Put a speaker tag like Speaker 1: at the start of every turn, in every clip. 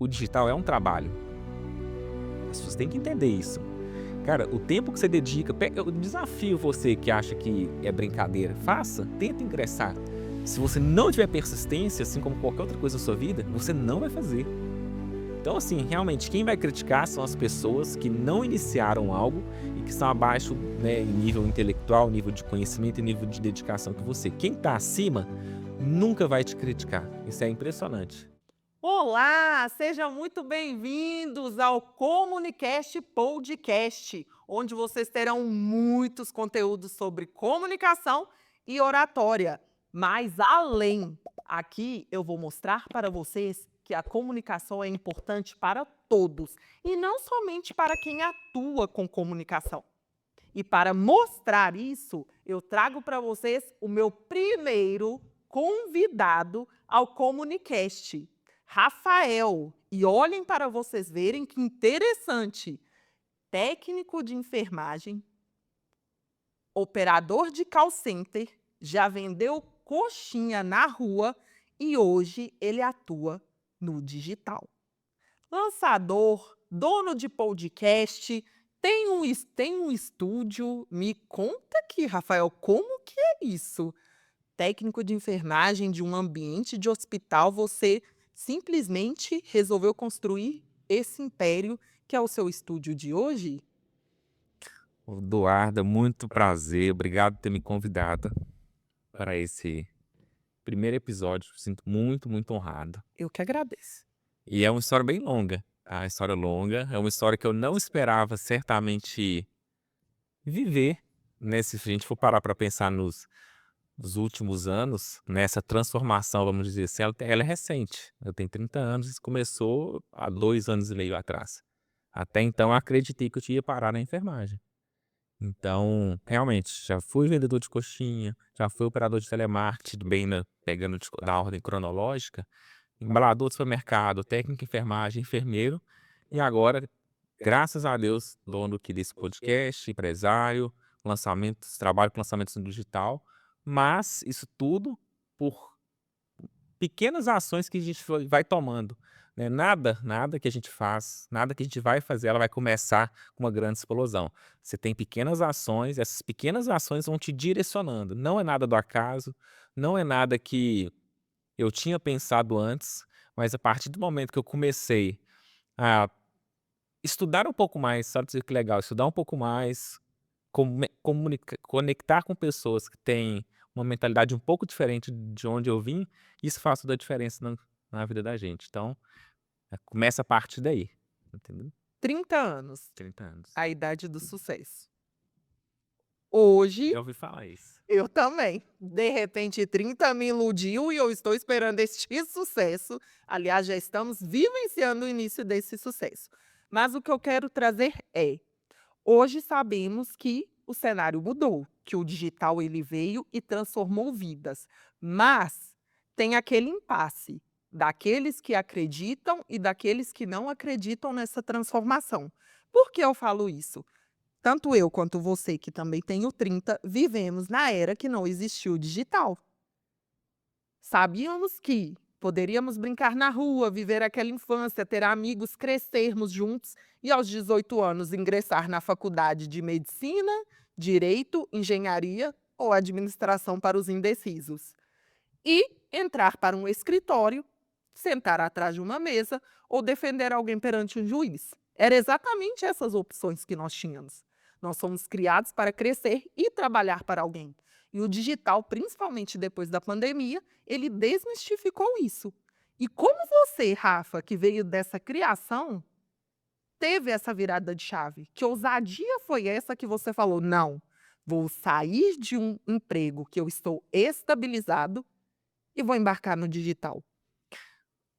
Speaker 1: o digital é um trabalho. As pessoas têm que entender isso. Cara, o tempo que você dedica, eu desafio você que acha que é brincadeira, faça, tenta ingressar. Se você não tiver persistência, assim como qualquer outra coisa na sua vida, você não vai fazer. Então, assim, realmente, quem vai criticar são as pessoas que não iniciaram algo e que estão abaixo, né, em nível intelectual, nível de conhecimento e nível de dedicação que você. Quem está acima nunca vai te criticar. Isso é impressionante.
Speaker 2: Olá, sejam muito bem-vindos ao Comunicast Podcast, onde vocês terão muitos conteúdos sobre comunicação e oratória. Mas além, aqui eu vou mostrar para vocês que a comunicação é importante para todos e não somente para quem atua com comunicação. E para mostrar isso, eu trago para vocês o meu primeiro convidado ao Comunicast, Rafael. E olhem para vocês verem que interessante. Técnico de enfermagem, operador de call center, já vendeu coxinha na rua e hoje ele atua no digital. Lançador, dono de podcast, tem um estúdio. Me conta aqui, Rafael, como que é isso? Técnico de enfermagem de um ambiente de hospital, você simplesmente resolveu construir esse império que é o seu estúdio de hoje?
Speaker 1: Eduarda, muito prazer. Obrigado por ter me convidado para esse primeiro episódio. Sinto muito, muito honrado.
Speaker 2: Eu que agradeço.
Speaker 1: E é uma história bem longa, tá? Uma história longa. É uma história que eu não esperava certamente viver, né? Se a gente for parar para pensar nos últimos anos, nessa transformação, vamos dizer assim, ela é recente. Eu tenho 30 anos, isso começou há 2 anos e meio atrás. Até então, eu acreditei que eu ia parar na enfermagem. Então, realmente, já fui vendedor de coxinha, já fui operador de telemarketing, bem pegando da ordem cronológica, embalador de supermercado, técnico de enfermagem, enfermeiro, e agora, graças a Deus, dono aqui desse podcast, empresário, lançamentos, trabalho com lançamentos no digital, mas isso tudo por pequenas ações que a gente vai tomando, né, nada que a gente faz, nada que a gente vai fazer, ela vai começar com uma grande explosão. Você tem pequenas ações, essas pequenas ações vão te direcionando, não é nada do acaso, não é nada que eu tinha pensado antes, mas a partir do momento que eu comecei a estudar um pouco mais, sabe que legal, estudar um pouco mais, conectar com pessoas que têm uma mentalidade um pouco diferente de onde eu vim, isso faz toda a diferença na vida da gente. Então, começa a partir daí, entendeu?
Speaker 2: 30 anos,
Speaker 1: 30 anos.
Speaker 2: a idade do sucesso. Hoje
Speaker 1: Já ouvi falar isso.
Speaker 2: eu também. De repente, 30 me iludiu e eu estou esperando este sucesso. Aliás, já estamos vivenciando o início desse sucesso. Mas o que eu quero trazer é: hoje sabemos que o cenário mudou, que o digital ele veio e transformou vidas. Mas tem aquele impasse daqueles que acreditam e daqueles que não acreditam nessa transformação. Por que eu falo isso? Tanto eu quanto você, que também tenho 30, vivemos na era que não existiu o digital. Sabíamos que poderíamos brincar na rua, viver aquela infância, ter amigos, crescermos juntos e aos 18 anos ingressar na faculdade de medicina, direito, engenharia ou administração para os indecisos. E entrar para um escritório, sentar atrás de uma mesa ou defender alguém perante um juiz. Era exatamente essas opções que nós tínhamos. Nós somos criados para crescer e trabalhar para alguém. E o digital, principalmente depois da pandemia, ele desmistificou isso. E como você, Rafa, que veio dessa criação, teve essa virada de chave? Que ousadia foi essa que você falou: não, vou sair de um emprego que eu estou estabilizado e vou embarcar no digital?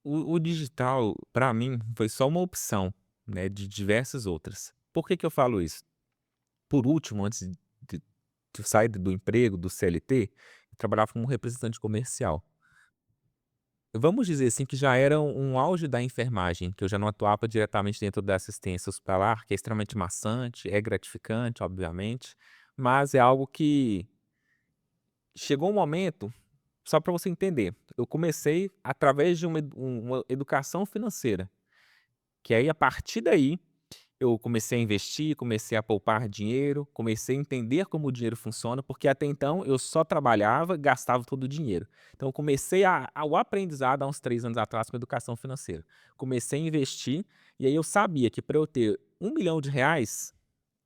Speaker 1: O digital, para mim, foi só uma opção, né, de diversas outras. Por que que eu falo isso? Por último, antes de de eu sair do emprego, do CLT, eu trabalhava como representante comercial. Vamos dizer assim que já era um auge da enfermagem, que eu já não atuava diretamente dentro da assistência hospitalar, que é extremamente maçante, é gratificante, obviamente, mas é algo que chegou um momento, só para você entender, eu comecei através de uma educação financeira. Que aí, a partir daí, eu comecei a investir, comecei a poupar dinheiro, comecei a entender como o dinheiro funciona, porque até então eu só trabalhava, gastava todo o dinheiro. Então eu comecei o aprendizado há uns 3 anos atrás com educação financeira. Comecei a investir, e aí eu sabia que para eu ter R$ 1 milhão,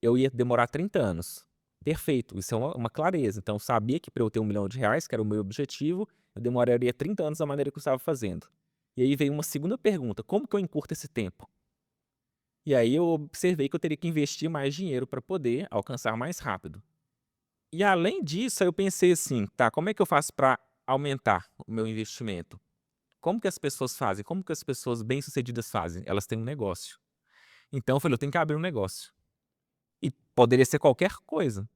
Speaker 1: eu ia demorar 30 anos. Perfeito, isso é uma clareza. Então eu sabia que para eu ter R$ 1 milhão, que era o meu objetivo, eu demoraria 30 anos da maneira que eu estava fazendo. E aí veio uma segunda pergunta: como que eu encurto esse tempo? E aí eu observei que eu teria que investir mais dinheiro para poder alcançar mais rápido. E além disso, aí eu pensei assim: "Tá, como é que eu faço para aumentar o meu investimento? Como que as pessoas fazem? Como que as pessoas bem-sucedidas fazem? Elas têm um negócio". Então eu falei: "Eu tenho que abrir um negócio". E poderia ser qualquer coisa.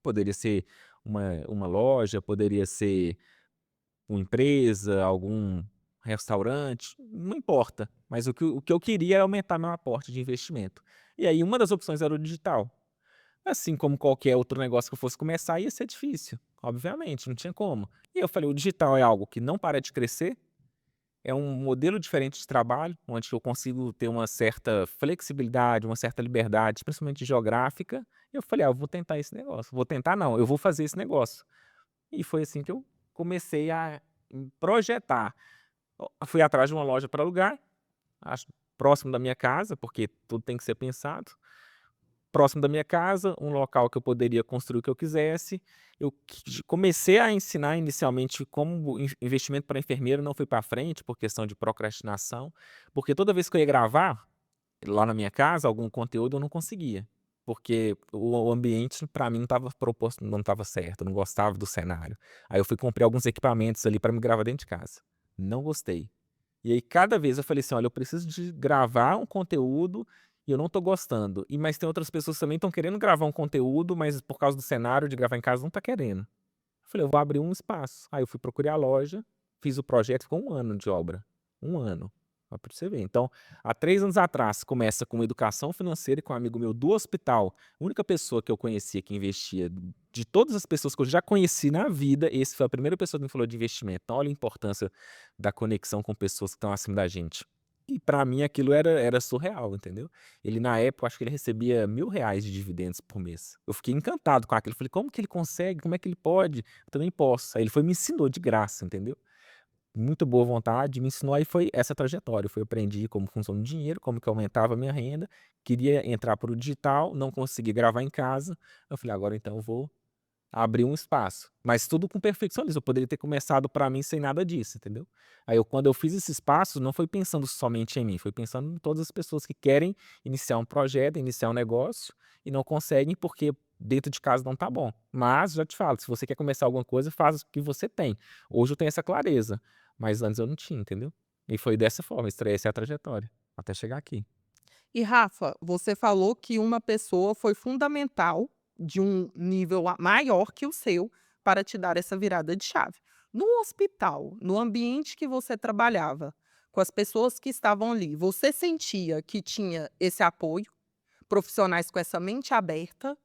Speaker 1: Poderia ser uma loja, poderia ser uma empresa, algum restaurante, não importa, mas o que eu queria era aumentar meu aporte de investimento. E aí uma das opções era o digital. Assim como qualquer outro negócio que eu fosse começar, ia ser difícil, obviamente, não tinha como. E eu falei: "O digital é algo que não para de crescer, é um modelo diferente de trabalho, onde eu consigo ter uma certa flexibilidade, uma certa liberdade, principalmente geográfica". E eu falei: "Ah, eu vou tentar esse negócio". Vou tentar não, eu vou fazer esse negócio. E foi assim que eu comecei a projetar. Fui atrás de uma loja para alugar, acho próximo da minha casa, porque tudo tem que ser pensado. Próximo da minha casa, um local que eu poderia construir o que eu quisesse. Eu comecei a ensinar inicialmente como investimento para enfermeiro, não foi para frente por questão de procrastinação, porque toda vez que eu ia gravar lá na minha casa algum conteúdo, eu não conseguia, porque o ambiente para mim não estava proposto, não estava certo, eu não gostava do cenário. Aí eu fui comprei alguns equipamentos ali para me gravar dentro de casa. Não gostei. E aí cada vez eu falei assim: "Olha, eu preciso de gravar um conteúdo e eu não tô gostando. E mas tem outras pessoas também estão querendo gravar um conteúdo, mas por causa do cenário de gravar em casa não tá querendo". Eu falei: "Eu vou abrir um espaço". Aí eu fui procurar a loja, fiz o projeto, ficou 1 ano de obra. 1 ano, ó pra você ver. Então, há 3 anos atrás, começa com educação financeira e com um amigo meu do hospital, a única pessoa que eu conhecia que investia, de todas as pessoas que eu já conheci na vida, esse foi a primeira pessoa que me falou de investimento. Então olha a importância da conexão com pessoas que estão acima da gente. E pra mim aquilo era surreal, entendeu. Ele na época, eu acho que ele recebia R$ 1.000 de dividendos por mês. Eu fiquei encantado com aquilo, falei: "Como que ele consegue? Como é que ele pode? Eu também posso". Aí ele foi e me ensinou de graça, entendeu. Muito boa vontade, me ensinou, aí foi essa trajetória, foi aprendi como funciona o dinheiro, como que aumentava a minha renda, queria entrar para o digital, não consegui gravar em casa, eu falei: "Agora então eu vou abrir um espaço", mas tudo com perfeccionismo, eu poderia ter começado para mim sem nada disso, entendeu. Aí quando eu fiz esse espaço, não foi pensando somente em mim, foi pensando em todas as pessoas que querem iniciar um projeto, iniciar um negócio e não conseguem porque dentro de casa não tá bom. Mas já te falo, se você quer começar alguma coisa, faz o que você tem. Hoje eu tenho essa clareza, mas antes eu não tinha, entendeu. E foi dessa forma, essa é a trajetória, até chegar aqui.
Speaker 2: E Rafa, você falou que uma pessoa foi fundamental, de um nível maior que o seu, para te dar essa virada de chave. No hospital, no ambiente que você trabalhava, com as pessoas que estavam ali, você sentia que tinha esse apoio, profissionais com essa mente aberta,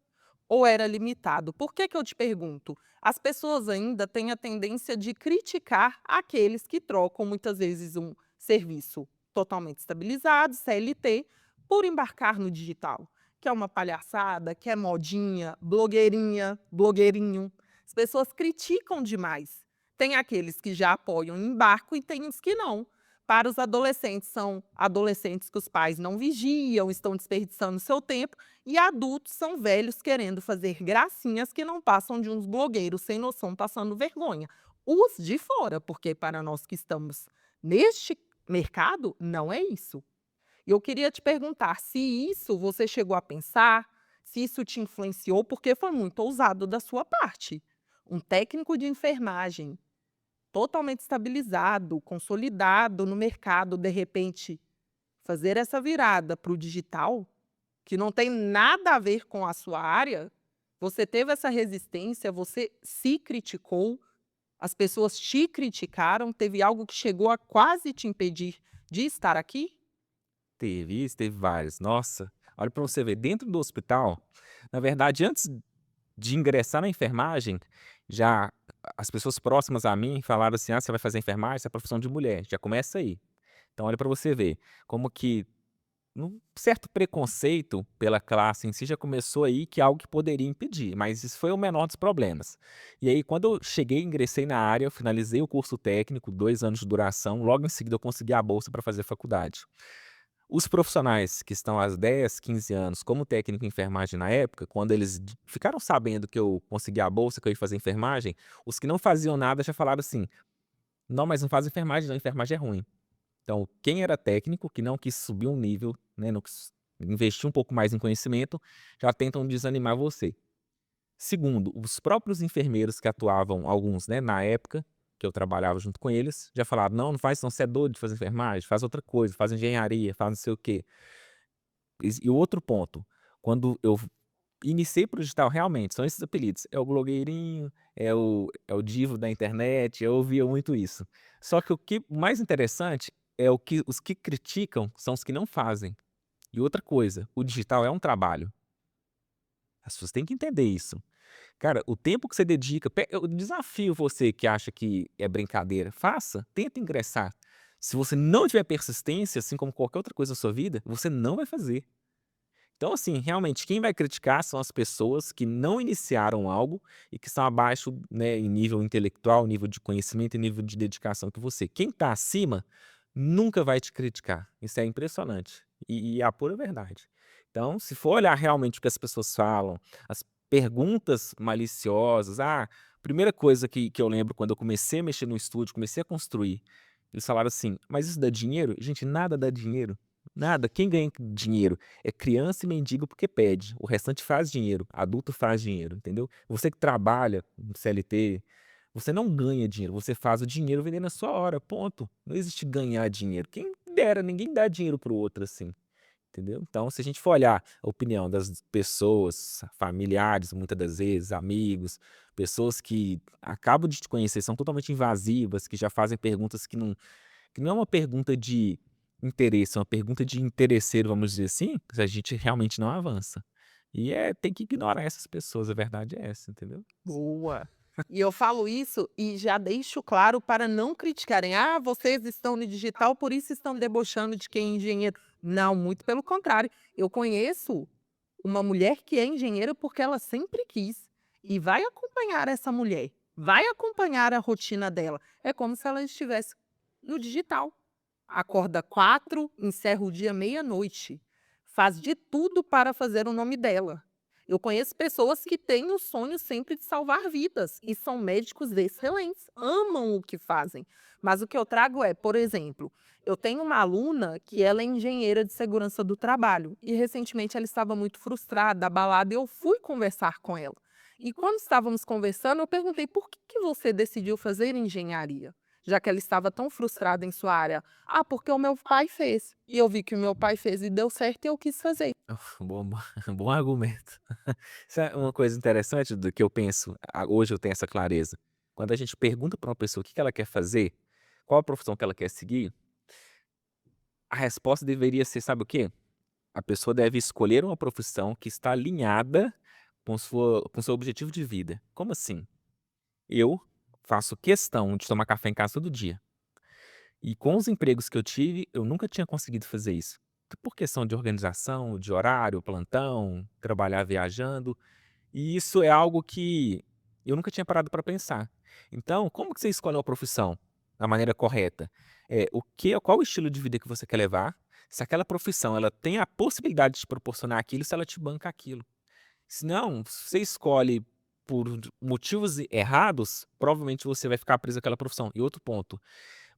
Speaker 2: ou era limitado? Por que que eu te pergunto? As pessoas ainda têm a tendência de criticar aqueles que trocam muitas vezes um serviço totalmente estabilizado, CLT, por embarcar no digital, que é uma palhaçada, que é modinha, blogueirinha, blogueirinho. As pessoas criticam demais. Tem aqueles que já apoiam o embarco e tem os que não. Para os adolescentes, são adolescentes que os pais não vigiam, estão desperdiçando seu tempo, e adultos são velhos querendo fazer gracinhas que não passam de uns blogueiros sem noção passando vergonha. Os de fora, porque para nós que estamos neste mercado, não é isso. E eu queria te perguntar se isso você chegou a pensar, se isso te influenciou, porque foi muito ousado da sua parte. Um técnico de enfermagem totalmente estabilizado, consolidado no mercado, de repente, fazer essa virada para o digital, que não tem nada a ver com a sua área, você teve essa resistência, você se criticou, as pessoas te criticaram, teve algo que chegou a quase te impedir de estar aqui?
Speaker 1: Teve isso, teve vários. Nossa, olha pra você ver, dentro do hospital, na verdade, antes de ingressar na enfermagem, já as pessoas próximas a mim falaram assim: "Ah, você vai fazer enfermagem, isso é profissão de mulher", já começa aí. Então olha pra você ver, como que um certo preconceito pela classe em si já começou aí, que é algo que poderia impedir, mas isso foi o menor dos problemas. E aí quando eu cheguei, ingressei na área, eu finalizei o curso técnico, 2 anos de duração, logo em seguida eu consegui a bolsa para fazer faculdade. Os profissionais que estão há 10, 15 anos como técnico em enfermagem na época, quando eles ficaram sabendo que eu consegui a bolsa, que eu ia fazer enfermagem, os que não faziam nada já falaram assim: "Não, mas não faz enfermagem não, enfermagem é ruim". Então, quem era técnico, que não quis subir um nível, né, não quis investir um pouco mais em conhecimento, já tentam desanimar você. Segundo, os próprios enfermeiros que atuavam, alguns, né, na época que eu trabalhava junto com eles, já falaram: "Não, não faz não, você é doido de fazer enfermagem, faz outra coisa, faz engenharia, faz não sei o quê". E o outro ponto, quando eu iniciei para o digital, realmente, são esses apelidos, é o blogueirinho, é o divo da internet, eu ouvia muito isso. Só que o que mais interessante é o que os que criticam são os que não fazem. E outra coisa, o digital é um trabalho, as pessoas têm que entender isso. Cara, o tempo que você dedica, eu desafio você que acha que é brincadeira, faça, tenta ingressar. Se você não tiver persistência, assim como qualquer outra coisa na sua vida, você não vai fazer. Então, assim, realmente, quem vai criticar são as pessoas que não iniciaram algo e que estão abaixo, né, em nível intelectual, nível de conhecimento e nível de dedicação que você. Quem está acima nunca vai te criticar. Isso é impressionante. E é a pura verdade. Então, se for olhar realmente o que as pessoas falam, as perguntas maliciosas, primeira coisa que eu lembro quando eu comecei a mexer no estúdio, comecei a construir, eles falaram assim: "Mas isso dá dinheiro?" Gente, nada dá dinheiro. Nada. Quem ganha dinheiro é criança e mendigo porque pede, o restante faz dinheiro, adulto faz dinheiro, entendeu. Você que trabalha no CLT, você não ganha dinheiro, você faz o dinheiro vendendo a sua hora, ponto. Não existe ganhar dinheiro, quem dera, ninguém dá dinheiro para o outro assim, entendeu. Então se a gente for olhar a opinião das pessoas, familiares, muitas das vezes, amigos, pessoas que acabam de te conhecer, são totalmente invasivas, que já fazem perguntas que não é uma pergunta de interesse, é uma pergunta de interesseiro, vamos dizer assim, a gente realmente não avança. E tem que ignorar essas pessoas, a verdade é essa, entendeu?
Speaker 2: Boa. E eu falo isso e já deixo claro para não criticarem: "Ah, vocês estão no digital, por isso estão debochando de quem é engenheiro". Não, muito pelo contrário. Eu conheço uma mulher que é engenheira porque ela sempre quis e vai acompanhar essa mulher, vai acompanhar a rotina dela. É como se ela estivesse no digital. Acorda 4, encerra o dia meia-noite, faz de tudo para fazer o nome dela. Eu conheço pessoas que têm o sonho sempre de salvar vidas e são médicos excelentes, amam o que fazem. Mas o que eu trago é, por exemplo, eu tenho uma aluna que ela é engenheira de segurança do trabalho e recentemente ela estava muito frustrada, abalada, e eu fui conversar com ela. E quando estávamos conversando, eu perguntei: por que você decidiu fazer engenharia? Já que ela estava tão frustrada em sua área. Ah, porque o meu pai fez. E eu vi que o meu pai fez e deu certo e eu quis fazer.
Speaker 1: Bom bom argumento. Isso é uma coisa interessante do que eu penso, hoje eu tenho essa clareza. Quando a gente pergunta para uma pessoa o que que ela quer fazer, qual a profissão que ela quer seguir, a resposta deveria ser, sabe o quê? A pessoa deve escolher uma profissão que está alinhada com seu objetivo de vida. Como assim? Eu faço questão de tomar café em casa todo dia. E com os empregos que eu tive, eu nunca tinha conseguido fazer isso. Por questão de organização, de horário, plantão, trabalhar viajando. E isso é algo que eu nunca tinha parado para pensar. Então, como que você escolhe uma profissão da maneira correta? Qual o estilo de vida que você quer levar? Se aquela profissão ela tem a possibilidade de te proporcionar aquilo, se ela te banca aquilo. Se não, se você escolhe por motivos errados, provavelmente você vai ficar preso àquela profissão. E outro ponto,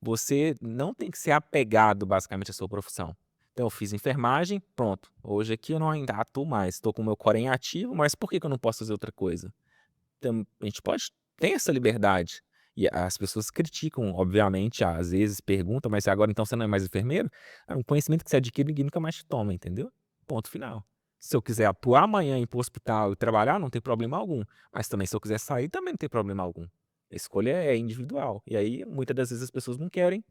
Speaker 1: você não tem que ser apegado basicamente à sua profissão. Então eu fiz enfermagem, pronto. Hoje aqui eu não ainda atuo mais, estou com o meu core em ativo, mas por que que eu não posso fazer outra coisa? Então, a gente pode ter essa liberdade. E as pessoas criticam, obviamente, às vezes perguntam: "Mas agora então você não é mais enfermeiro?" É um conhecimento que você adquire, ninguém nunca mais te toma, entendeu? Ponto final. Se eu quiser atuar amanhã, ir para o hospital e trabalhar, não tem problema algum, mas também se eu quiser sair, também não tem problema algum. A escolha é individual. E aí, muitas das vezes as pessoas não querem,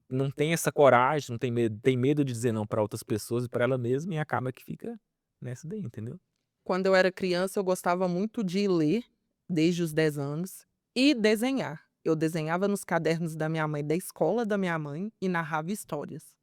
Speaker 1: não tem essa coragem, não tem medo de dizer não para outras pessoas e para ela mesma e acaba que fica nessa daí, entendeu?
Speaker 2: Quando eu era criança, eu gostava muito de ler, desde os 10 anos, e desenhar. Eu desenhava nos cadernos da minha mãe, da escola da minha mãe, e narrava histórias.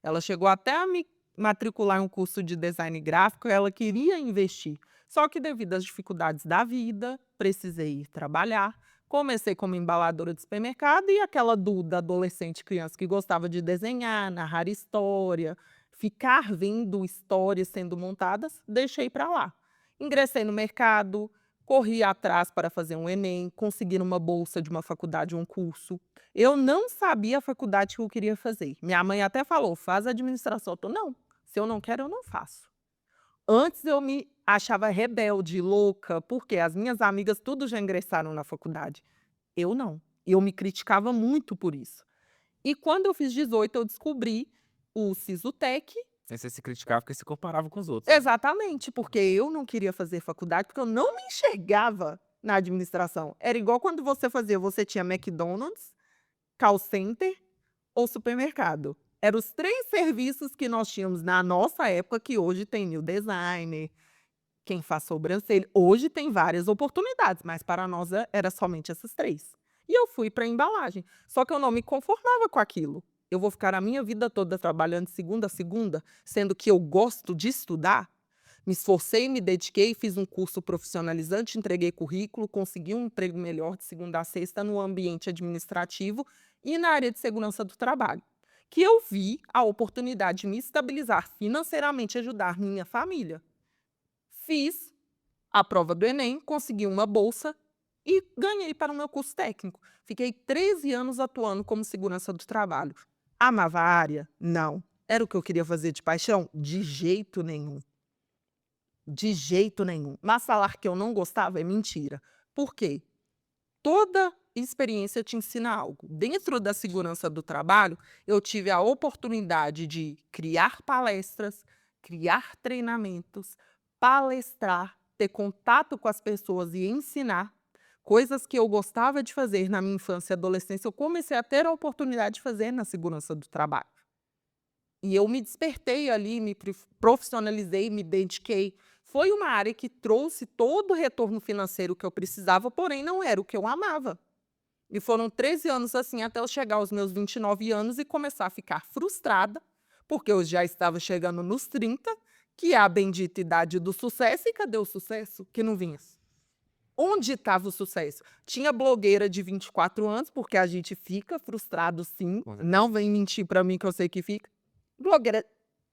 Speaker 2: Ela chegou até a me matricular em um curso de design gráfico, ela queria investir. Só que devido às dificuldades da vida, precisei ir trabalhar. Comecei como embaladora de supermercado e aquela Duda, adolescente, criança que gostava de desenhar, narrar história, ficar vendo histórias sendo montadas, deixei para lá. Ingressei no mercado, corri atrás para fazer um Enem, conseguir uma bolsa de uma faculdade, um curso. Eu não sabia a faculdade que eu queria fazer. Minha mãe até falou: faz administração. Eu tô, não, se eu não quero, eu não faço. Antes eu me achava rebelde, louca, porque as minhas amigas tudo já ingressaram na faculdade. Eu não. Eu me criticava muito por isso. E quando eu fiz 18, eu descobri o Sisutec.
Speaker 1: Aí você se criticava porque se comparava com os outros.
Speaker 2: Exatamente, porque eu não queria fazer faculdade, porque eu não me enxergava na administração. Era igual quando você tinha McDonald's, call center ou supermercado. Eram os 3 serviços que nós tínhamos na nossa época, que hoje tem new designer, quem faz sobrancelha. Hoje tem várias oportunidades, mas para nós era somente essas 3. E eu fui para a embalagem, só que eu não me conformava com aquilo. Eu vou ficar a minha vida toda trabalhando de segunda a segunda, sendo que eu gosto de estudar? Me esforcei, me dediquei, fiz um curso profissionalizante, entreguei currículo, consegui um emprego melhor de segunda a sexta no ambiente administrativo e na área de segurança do trabalho, que eu vi a oportunidade de me estabilizar financeiramente e ajudar minha família. Fiz a prova do Enem, consegui uma bolsa e ganhei para o meu curso técnico. Fiquei 13 anos atuando como segurança do trabalho. Amava a área? Não. Era o que eu queria fazer de paixão? De jeito nenhum. De jeito nenhum. Mas falar que eu não gostava é mentira. Por quê? Toda experiência te ensina algo. Dentro da segurança do trabalho, eu tive a oportunidade de criar palestras, criar treinamentos, palestrar, ter contato com as pessoas e ensinar coisas que eu gostava de fazer na minha infância e adolescência. Eu comecei a ter a oportunidade de fazer na segurança do trabalho. E eu me despertei ali, me profissionalizei, me dediquei. Foi uma área que trouxe todo o retorno financeiro que eu precisava, porém não era o que eu amava. E foram 13 anos assim até eu chegar aos meus 29 anos e começar a ficar frustrada, porque eu já estava chegando nos 30, que é a bendita idade do sucesso, e cadê o sucesso? Que não vinha. Onde estava o sucesso? Tinha blogueira de 24 anos, porque a gente fica frustrado sim, não vem mentir para mim que eu sei que fica. Blogueira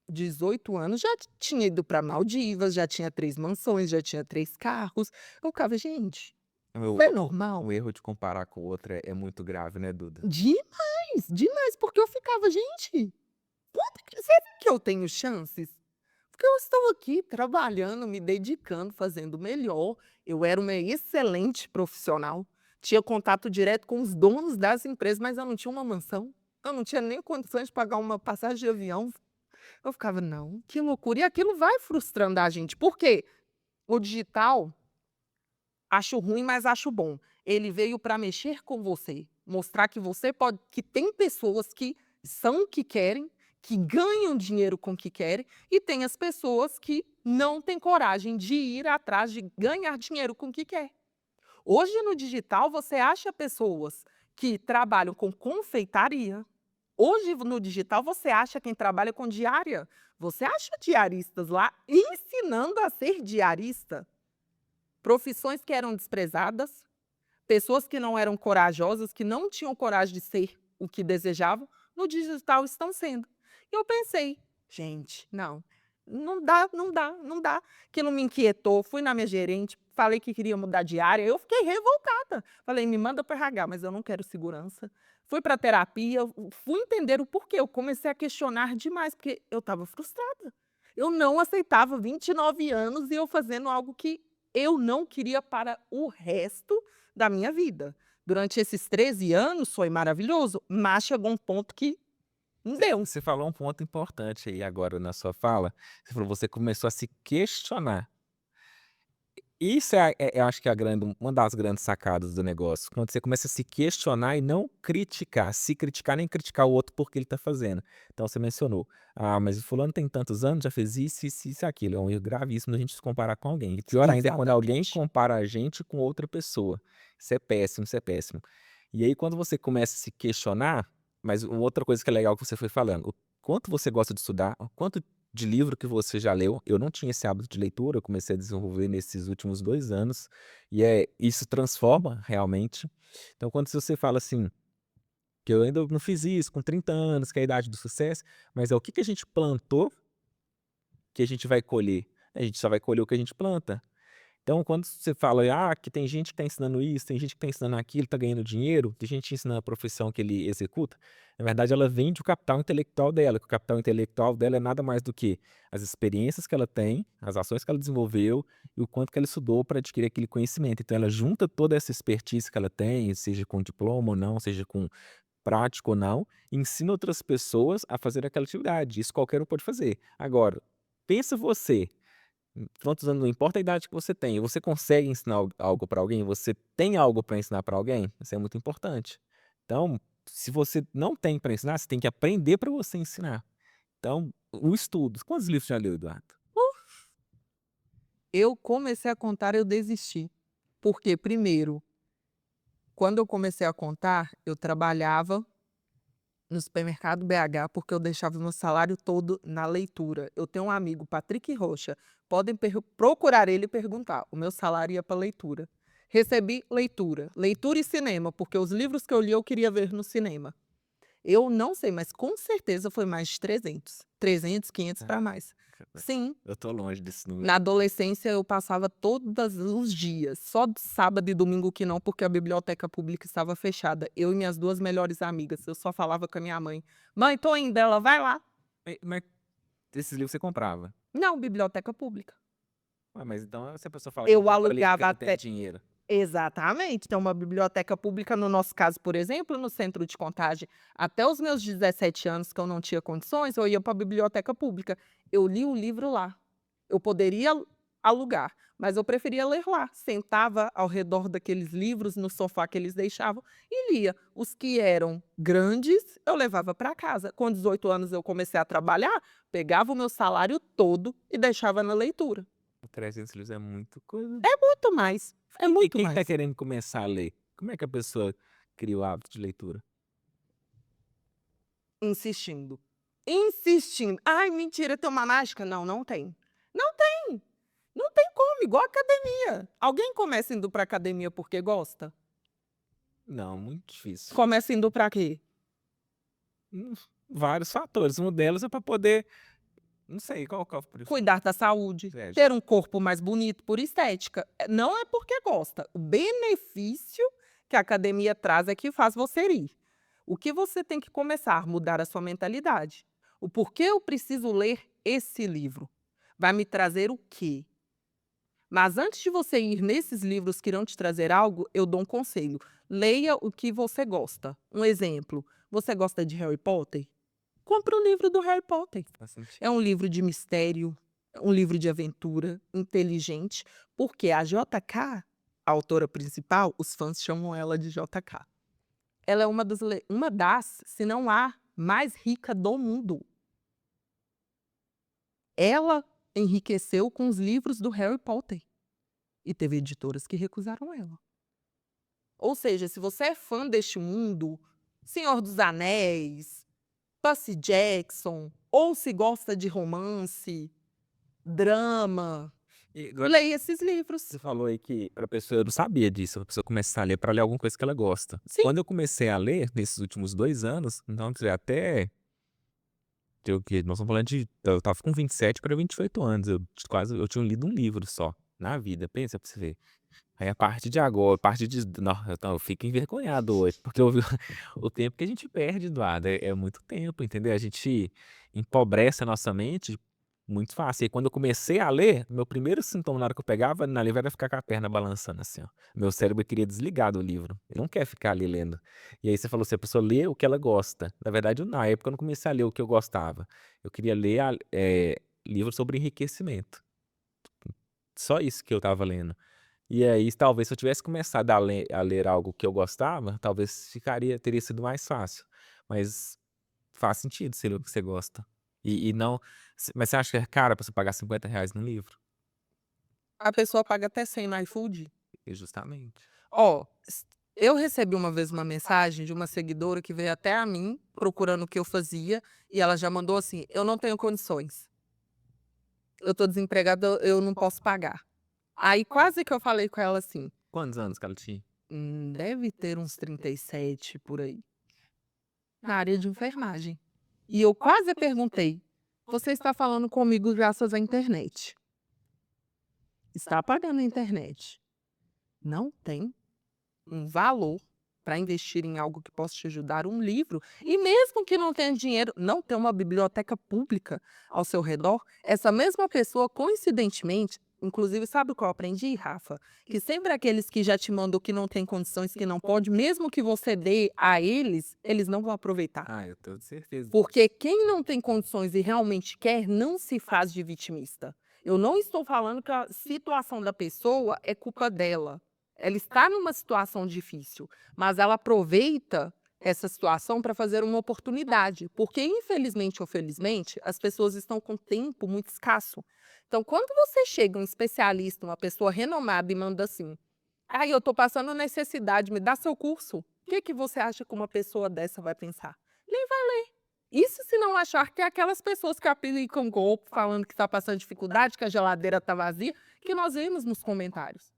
Speaker 2: 18 anos já tinha ido para Maldivas, já tinha 3 mansões, já tinha 3 carros. Eu ficava: "Gente,
Speaker 1: O
Speaker 2: é normal?".
Speaker 1: o erro de comparar com o outro é muito grave, né, Duda?
Speaker 2: Demais, demais, porque eu ficava: "Gente, será que eu tenho chances? Porque eu estou aqui trabalhando, me dedicando, fazendo o melhor". Eu era uma excelente profissional, tinha contato direto com os donos das empresas, mas eu não tinha uma mansão, eu não tinha nem condições de pagar uma passagem de avião. Eu ficava: "Não, que loucura", e aquilo vai frustrando a gente, por quê? O digital, acho ruim, mas acho bom. Ele veio para mexer com você, mostrar que você pode, que tem pessoas que são o que querem, que ganham dinheiro com o que querem, e tem as pessoas que não têm coragem de ir atrás de ganhar dinheiro com o que quer. Hoje no digital você acha pessoas que trabalham com confeitaria. Hoje no digital você acha quem trabalha com diária. Você acha diaristas lá ensinando a ser diarista. Profissões que eram desprezadas, pessoas que não eram corajosas, que não tinham coragem de ser o que desejavam, no digital estão sendo. E eu pensei: "Gente, não, não dá, não dá, não dá". Aquilo me inquietou, fui na minha gerente, falei que queria mudar de área, eu fiquei revoltada. Falei: "Me manda para o RH", mas eu não quero segurança. Fui para terapia, fui entender o porquê, eu comecei a questionar demais, porque eu estava frustrada. Eu não aceitava 29 anos e eu fazendo algo que eu não queria para o resto da minha vida. Durante esses 13 anos foi maravilhoso, mas chegou um ponto que não deu.
Speaker 1: Você falou um ponto importante aí agora na sua fala, você falou: "Você começou a se questionar". Isso eu acho que é a grande uma das grandes sacadas do negócio, quando você começa a se questionar e não criticar, se criticar, nem criticar o outro porque ele está fazendo. Então você mencionou: "Ah, mas o fulano tem tantos anos, já fez isso e aquilo", é um erro gravíssimo da gente se comparar com alguém. E pior ainda é quando alguém
Speaker 2: Exatamente.
Speaker 1: compara a gente com outra pessoa. Isso é péssimo, isso é péssimo. E aí quando você começa a se questionar, mas uma outra coisa que é legal que você foi falando, o quanto você gosta de estudar, o quanto de livro que você já leu. Eu não tinha esse hábito de leitura, eu comecei a desenvolver nesses últimos 2 anos, e isso transforma realmente. Então quando você fala assim, que eu ainda não fiz isso com 30 anos, que é a idade do sucesso, mas é o que que a gente plantou que a gente vai colher. A gente só vai colher o que a gente planta. Então, quando você fala, que tem gente que está ensinando isso, tem gente que está ensinando aquilo, está ganhando dinheiro, tem gente ensinando a profissão que ele executa, na verdade ela vende o capital intelectual dela, que o capital intelectual dela é nada mais do que as experiências que ela tem, as ações que ela desenvolveu e o quanto que ela estudou para adquirir aquele conhecimento. Então ela junta toda essa expertise que ela tem, seja com diploma ou não, seja com prático ou não, e ensina outras pessoas a fazer aquela atividade. Isso qualquer um pode fazer. Agora, pensa você, quantos anos, não importa a idade que você consegue ensinar algo para alguém? Você tem algo para ensinar para alguém? Isso é muito importante. Então, se você não tem para ensinar, você tem que aprender para você ensinar. Então, o estudo. Quantos livros você já leu, Eduardo?
Speaker 2: Eu comecei a contar, eu desisti. Porque, primeiro, quando eu comecei a contar, eu trabalhava no supermercado BH, porque eu deixava o meu salário todo na leitura. Eu tenho um amigo, Patrick Rocha, podem procurar ele e perguntar. O meu salário ia para leitura. Recebi leitura, leitura e cinema, porque os livros que eu li eu queria ver no cinema. Eu não sei, mas com certeza foi mais de 300. 300, 500 para mais. Sim.
Speaker 1: Eu tô longe desse número.
Speaker 2: Na adolescência eu passava todos os dias, só de sábado e domingo que não, porque a biblioteca pública estava fechada. Eu e minhas 2 melhores amigas, eu só falava com a minha mãe: "Mãe, tô indo", ela: "Vai lá".
Speaker 1: Mas esses livros você comprava?
Speaker 2: Não, biblioteca pública.
Speaker 1: Ué, mas então se a pessoa fala que não
Speaker 2: Eu
Speaker 1: compra livro porque
Speaker 2: alugava
Speaker 1: não tem
Speaker 2: até
Speaker 1: dinheiro.
Speaker 2: exatamente. Tem uma biblioteca pública, no nosso caso, por exemplo, no centro de Contagem, até os meus 17 anos, que eu não tinha condições, eu ia para a biblioteca pública. Eu li o livro lá. Eu poderia alugar, mas eu preferia ler lá. Sentava ao redor daqueles livros, no sofá que eles deixavam, e lia. Os que eram grandes, eu levava para casa. Com 18 anos eu comecei a trabalhar, pegava o meu salário todo e deixava na leitura.
Speaker 1: 300 livros é muito coisa.
Speaker 2: Muito mais, é
Speaker 1: E
Speaker 2: muito
Speaker 1: quem está
Speaker 2: mais.
Speaker 1: querendo começar a ler? Como é que a pessoa cria o hábito de leitura?
Speaker 2: Insistindo. Insistindo. "Ai, mentira, tem uma mágica?". Não, não tem. Não tem. Não tem como, igual academia. Alguém começa indo para academia porque gosta?
Speaker 1: Não, muito difícil.
Speaker 2: Começa indo para quê?
Speaker 1: Hum, Vários fatores. Um deles é para poder, não sei, qual que é o
Speaker 2: Cuidar da saúde,
Speaker 1: é,
Speaker 2: ter um corpo mais bonito por estética. Não é porque gosta. O benefício que a academia traz é que faz você ir. O que você tem que começar? Mudar a sua mentalidade. O porquê eu preciso ler esse livro? Vai me trazer o quê? Mas antes de você ir nesses livros que irão te trazer algo, eu dou um conselho. Leia o que você gosta. Um exemplo, você gosta de Harry Potter? Compre o livro do Harry Potter.
Speaker 1: faz sentido.
Speaker 2: É um livro de mistério, um livro de aventura, inteligente, porque a JK, a autora principal, os fãs chamam ela de JK. Ela é uma das, se não a mais rica do mundo. Ela enriqueceu com os livros do Harry Potter. E teve editoras que recusaram ela. Ou seja, se você é fã deste mundo, Senhor dos Anéis, Percy Jackson, ou se gosta de romance, drama,
Speaker 1: E agora
Speaker 2: leia esses livros.
Speaker 1: você falou aí que para pessoa, eu não sabia disso, a pessoa começar a ler para ler alguma coisa que ela gosta.
Speaker 2: Sim.
Speaker 1: Quando eu comecei a ler, nesses últimos 2 anos, então quer dizer, até ter o quê? Nós estamos falando de, eu estava com 27 para 28 anos, eu tinha lido um livro só, na vida, pensa para você ver. Aí a partir de agora, a partir de não, eu fico envergonhado hoje, porque eu vi o tempo que a gente perde, Eduardo, é muito tempo, entendeu? A gente empobrece a nossa mente muito fácil. E quando eu comecei a ler, meu primeiro sintoma na hora que eu pegava na livro era ficar com a perna balançando assim, ó. Meu cérebro queria desligar do livro, ele não quer ficar ali lendo. E aí você falou assim, a pessoa lê o que ela gosta. Na verdade, na época eu não comecei a ler o que eu gostava. Eu queria ler livros sobre enriquecimento. Só isso que eu estava lendo. E aí, talvez se eu tivesse começado a ler algo que eu gostava, talvez teria sido mais fácil. Mas faz sentido você ler o que você gosta. E não. Mas você acha que é caro pra você pagar R$ 50 num livro?
Speaker 2: A pessoa paga até 100 no iFood.
Speaker 1: E justamente.
Speaker 2: Ó, eu recebi uma vez uma mensagem de uma seguidora que veio até a mim procurando o que eu fazia e ela já mandou assim: "Eu não tenho condições". eu tô desempregada, eu não posso pagar. Aí quase que eu falei com ela assim,
Speaker 1: Quantos anos que ela tinha?
Speaker 2: deve ter uns 37 por aí, na área de enfermagem. E eu quase perguntei: "Você está falando comigo graças à internet. Está pagando a internet. Não tem um valor para investir em algo que possa te ajudar, um livro, e mesmo que não tenha dinheiro, não ter uma biblioteca pública ao seu redor, essa mesma pessoa, coincidentemente, inclusive, sabe o que eu aprendi, Rafa? Que sempre aqueles que já te mandam que não tem condições, que não pode, mesmo que você dê a eles, eles não vão aproveitar.
Speaker 1: Ah, eu tenho certeza.
Speaker 2: Porque quem não tem condições e realmente quer, não se faz de vitimista. Eu não estou falando que a situação da pessoa é culpa dela. Ela está numa situação difícil, mas ela aproveita essa situação para fazer uma oportunidade, porque infelizmente ou felizmente, as pessoas estão com tempo muito escasso. Então, quando você chega um especialista, uma pessoa renomada e manda assim: "Ai, eu estou passando necessidade, me dá seu curso". O que que você acha que uma pessoa dessa vai pensar? Nem vai ler. Isso se não achar que é aquelas pessoas que aplicam golpe falando que está passando dificuldade, que a geladeira está vazia, que nós vimos nos comentários.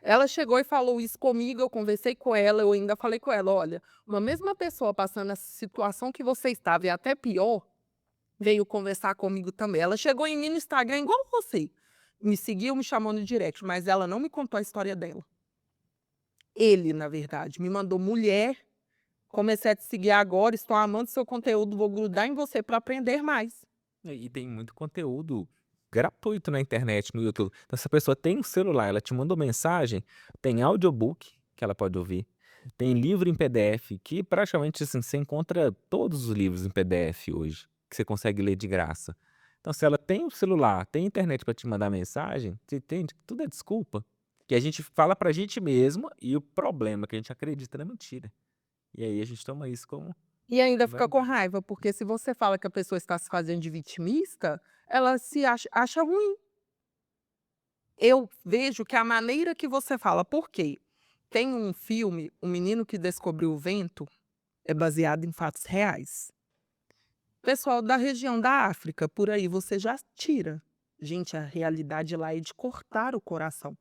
Speaker 2: Ela chegou e falou isso comigo, eu conversei com ela, eu ainda falei com ela: "Olha, uma mesma pessoa passando essa situação que você estava e até pior, veio conversar comigo também". Ela chegou em mim no Instagram igual você, me seguiu, me chamou no direct, mas ela não me contou a história dela. Ele, na verdade, me mandou: "Mulher, comecei a te seguir agora, estou amando seu conteúdo, vou grudar em você para aprender mais".
Speaker 1: E tem muito conteúdo gratuito na internet, no YouTube. Então, se a pessoa tem um celular, ela te mandou mensagem, tem audiobook que ela pode ouvir, tem livro em PDF, que praticamente assim, você encontra todos os livros em PDF hoje, que você consegue ler de graça. Então, se ela tem o celular, tem internet para te mandar mensagem, você entende? Tudo é desculpa. Que a gente fala pra gente mesmo e o problema é que a gente acredita na mentira. E aí a gente toma isso como
Speaker 2: E ainda fica com
Speaker 1: verdade.
Speaker 2: raiva, porque se você fala que a pessoa está se fazendo de vitimista, ela se acha ruim. Eu vejo que a maneira que você fala, por quê? Tem um filme, O Menino que Descobriu o Vento, é baseado em fatos reais. Pessoal da região da África, por aí você já tira. Gente, a realidade lá é de cortar o coração.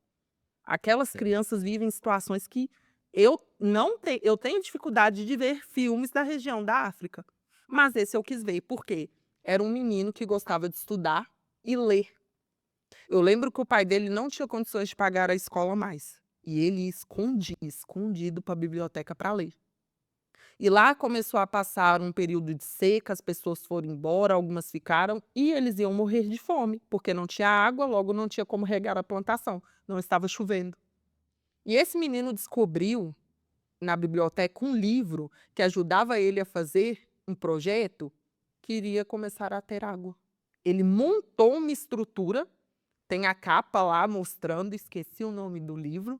Speaker 2: Aquelas
Speaker 1: Sim.
Speaker 2: crianças vivem situações que eu não tenho, eu tenho dificuldade de ver filmes da região da África. Mas esse eu quis ver, porque era um menino que gostava de estudar e ler. Eu lembro que o pai dele não tinha condições de pagar a escola mais. E ele ia escondido para a biblioteca para ler. E lá começou a passar um período de seca, as pessoas foram embora, algumas ficaram, e eles iam morrer de fome, porque não tinha água, logo não tinha como regar a plantação, não estava chovendo. E esse menino descobriu na biblioteca um livro que ajudava ele a fazer um projeto que iria começar a ter água. Ele montou uma estrutura, tem a capa lá mostrando, esqueci o nome do livro,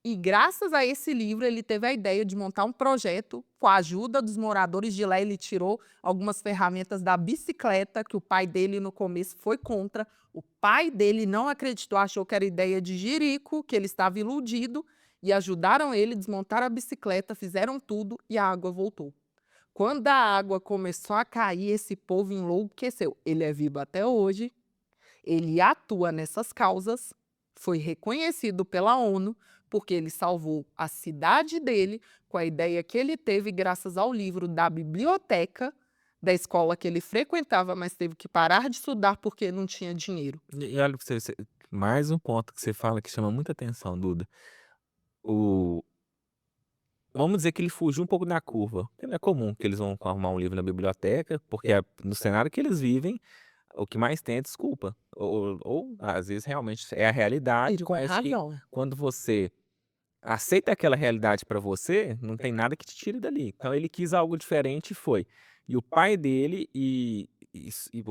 Speaker 2: e graças a esse livro ele teve a ideia de montar um projeto com a ajuda dos moradores de lá. Ele tirou algumas ferramentas da bicicleta que o pai dele no começo foi contra. O pai dele não acreditou, achou que era ideia de jirico, que ele estava iludido, e ajudaram ele a desmontar a bicicleta, fizeram tudo e a água voltou. Quando a água começou a cair, esse povo enlouqueceu. Ele é vivo até hoje, ele atua nessas causas, foi reconhecido pela ONU, porque ele salvou a cidade dele com a ideia que ele teve graças ao livro da biblioteca da escola que ele frequentava, mas teve que parar de estudar porque não tinha dinheiro.
Speaker 1: E olha pra mais um ponto que você fala que chama muita atenção, Duda. O Vamos dizer que ele fugiu um pouco da curva, porque não é comum que eles vão arrumar um livro na biblioteca, porque no cenário que eles vivem, o que mais tem é desculpa, ou às vezes realmente é a
Speaker 2: E
Speaker 1: realidade,
Speaker 2: com
Speaker 1: mas que
Speaker 2: razão.
Speaker 1: quando você aceita aquela realidade pra você, não tem nada que te tire dali. Então ele quis algo diferente e foi. E o pai dele e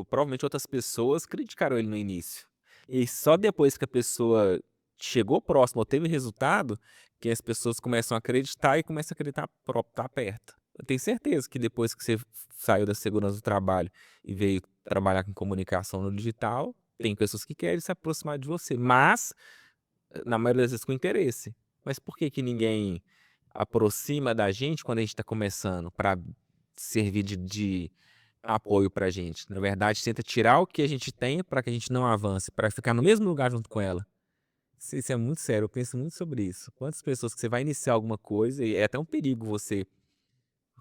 Speaker 1: provavelmente outras pessoas criticaram ele no início. E só depois que a pessoa chegou próximo ou teve resultado, que as pessoas começam a acreditar e começam a acreditar próprio tá perto. Eu tenho certeza que depois que você saiu da segurança do trabalho e veio trabalhar com comunicação no digital, tem pessoas que querem se aproximar de você, mas na maioria das vezes com interesse. Mas por que que ninguém aproxima da gente quando a gente está começando, para servir de apoio pra gente. Na verdade, tenta tirar o que a gente tem para que a gente não avance, para ficar no mesmo lugar junto com ela. Isso é muito sério, eu penso muito sobre isso. Quantas pessoas que você vai iniciar alguma coisa e é até um perigo você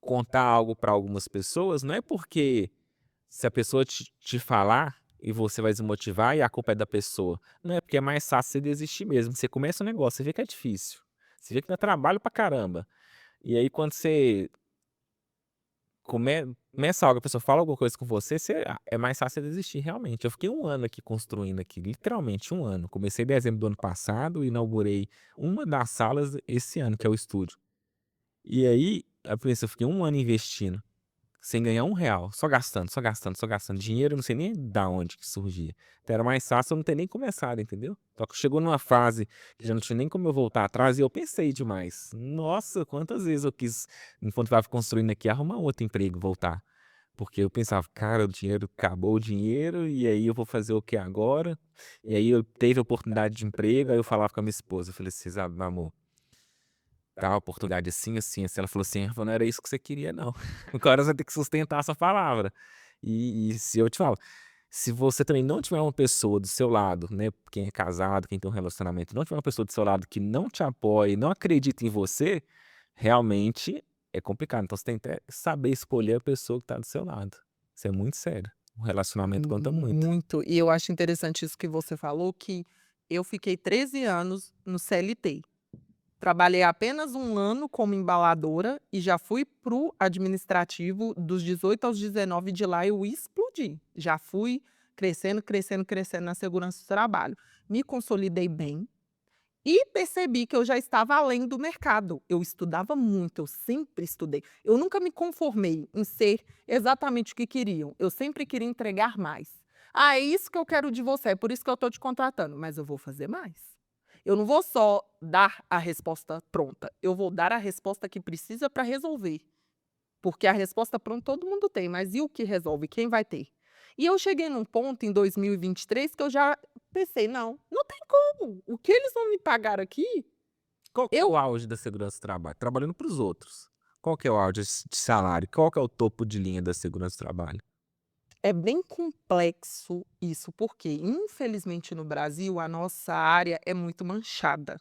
Speaker 1: contar algo para algumas pessoas, não é porque se a pessoa te falar e você vai desmotivar e a culpa é da pessoa. Não é porque é mais fácil você desistir mesmo. Você começa um negócio, você vê que é difícil. Você vê que dá trabalho pra caramba. E aí quando você começa algo, a pessoa fala alguma coisa com você, é mais fácil você desistir realmente. Eu fiquei um ano aqui construindo aqui, literalmente um ano. Comecei em dezembro do ano passado e inaugurei uma das salas esse ano, que é o estúdio. E aí, eu fiquei um ano investindo. Sem ganhar R$ 1, só gastando, só gastando, só gastando dinheiro, eu não sei nem da onde que surgia. Então era mais fácil eu não ter nem começado, entendeu? Só que chegou numa fase que já não tinha nem como eu voltar atrás e eu pensei demais. Nossa, quantas vezes eu quis, enquanto estava construindo aqui, arrumar outro emprego, voltar. Porque eu pensava, cara, o dinheiro, acabou o dinheiro, e aí eu vou fazer o que agora? E aí eu teve oportunidade de emprego, aí eu falava com a minha esposa, eu falei assim, sabe, meu amor, tá, oportunidade assim, assim, assim. Ela falou assim: "Ah, não era isso que você queria não. Agora você vai ter que sustentar essa palavra". E se eu te falo, se você também não tiver uma pessoa do seu lado, né, quem é casado, quem tem um relacionamento, não tiver uma pessoa do seu lado que não te apoie, não acredita em você, realmente é complicado. Então você tem que até saber escolher a pessoa que tá do seu lado. Isso é muito sério. O relacionamento conta muito.
Speaker 2: Muito. E eu acho interessante isso que você falou, que eu fiquei 13 anos no CLT. Trabalhei apenas um ano como embaladora e já fui para o administrativo dos 18 aos 19, de lá eu explodi. Já fui crescendo, crescendo, crescendo na segurança do trabalho. Me consolidei bem e percebi que eu já estava além do mercado. Eu estudava muito, eu sempre estudei. Eu nunca me conformei em ser exatamente o que queriam. Eu sempre queria entregar mais. Ah, é isso que eu quero de você, é por isso que eu estou te contratando, mas eu vou fazer mais. Eu não vou só dar a resposta pronta, eu vou dar a resposta que precisa para resolver. Porque a resposta pronta todo mundo tem, mas e o que resolve? Quem vai ter? E eu cheguei num ponto em 2023 que eu já pensei: não, não tem como. O que eles vão me pagar aqui,
Speaker 1: Qual que é
Speaker 2: eu
Speaker 1: o auge da segurança do trabalho? Trabalhando para os outros. Qual que é o auge de salário? Qual que é o topo de linha da segurança do trabalho?
Speaker 2: é bem complexo isso, porque infelizmente no Brasil a nossa área é muito manchada.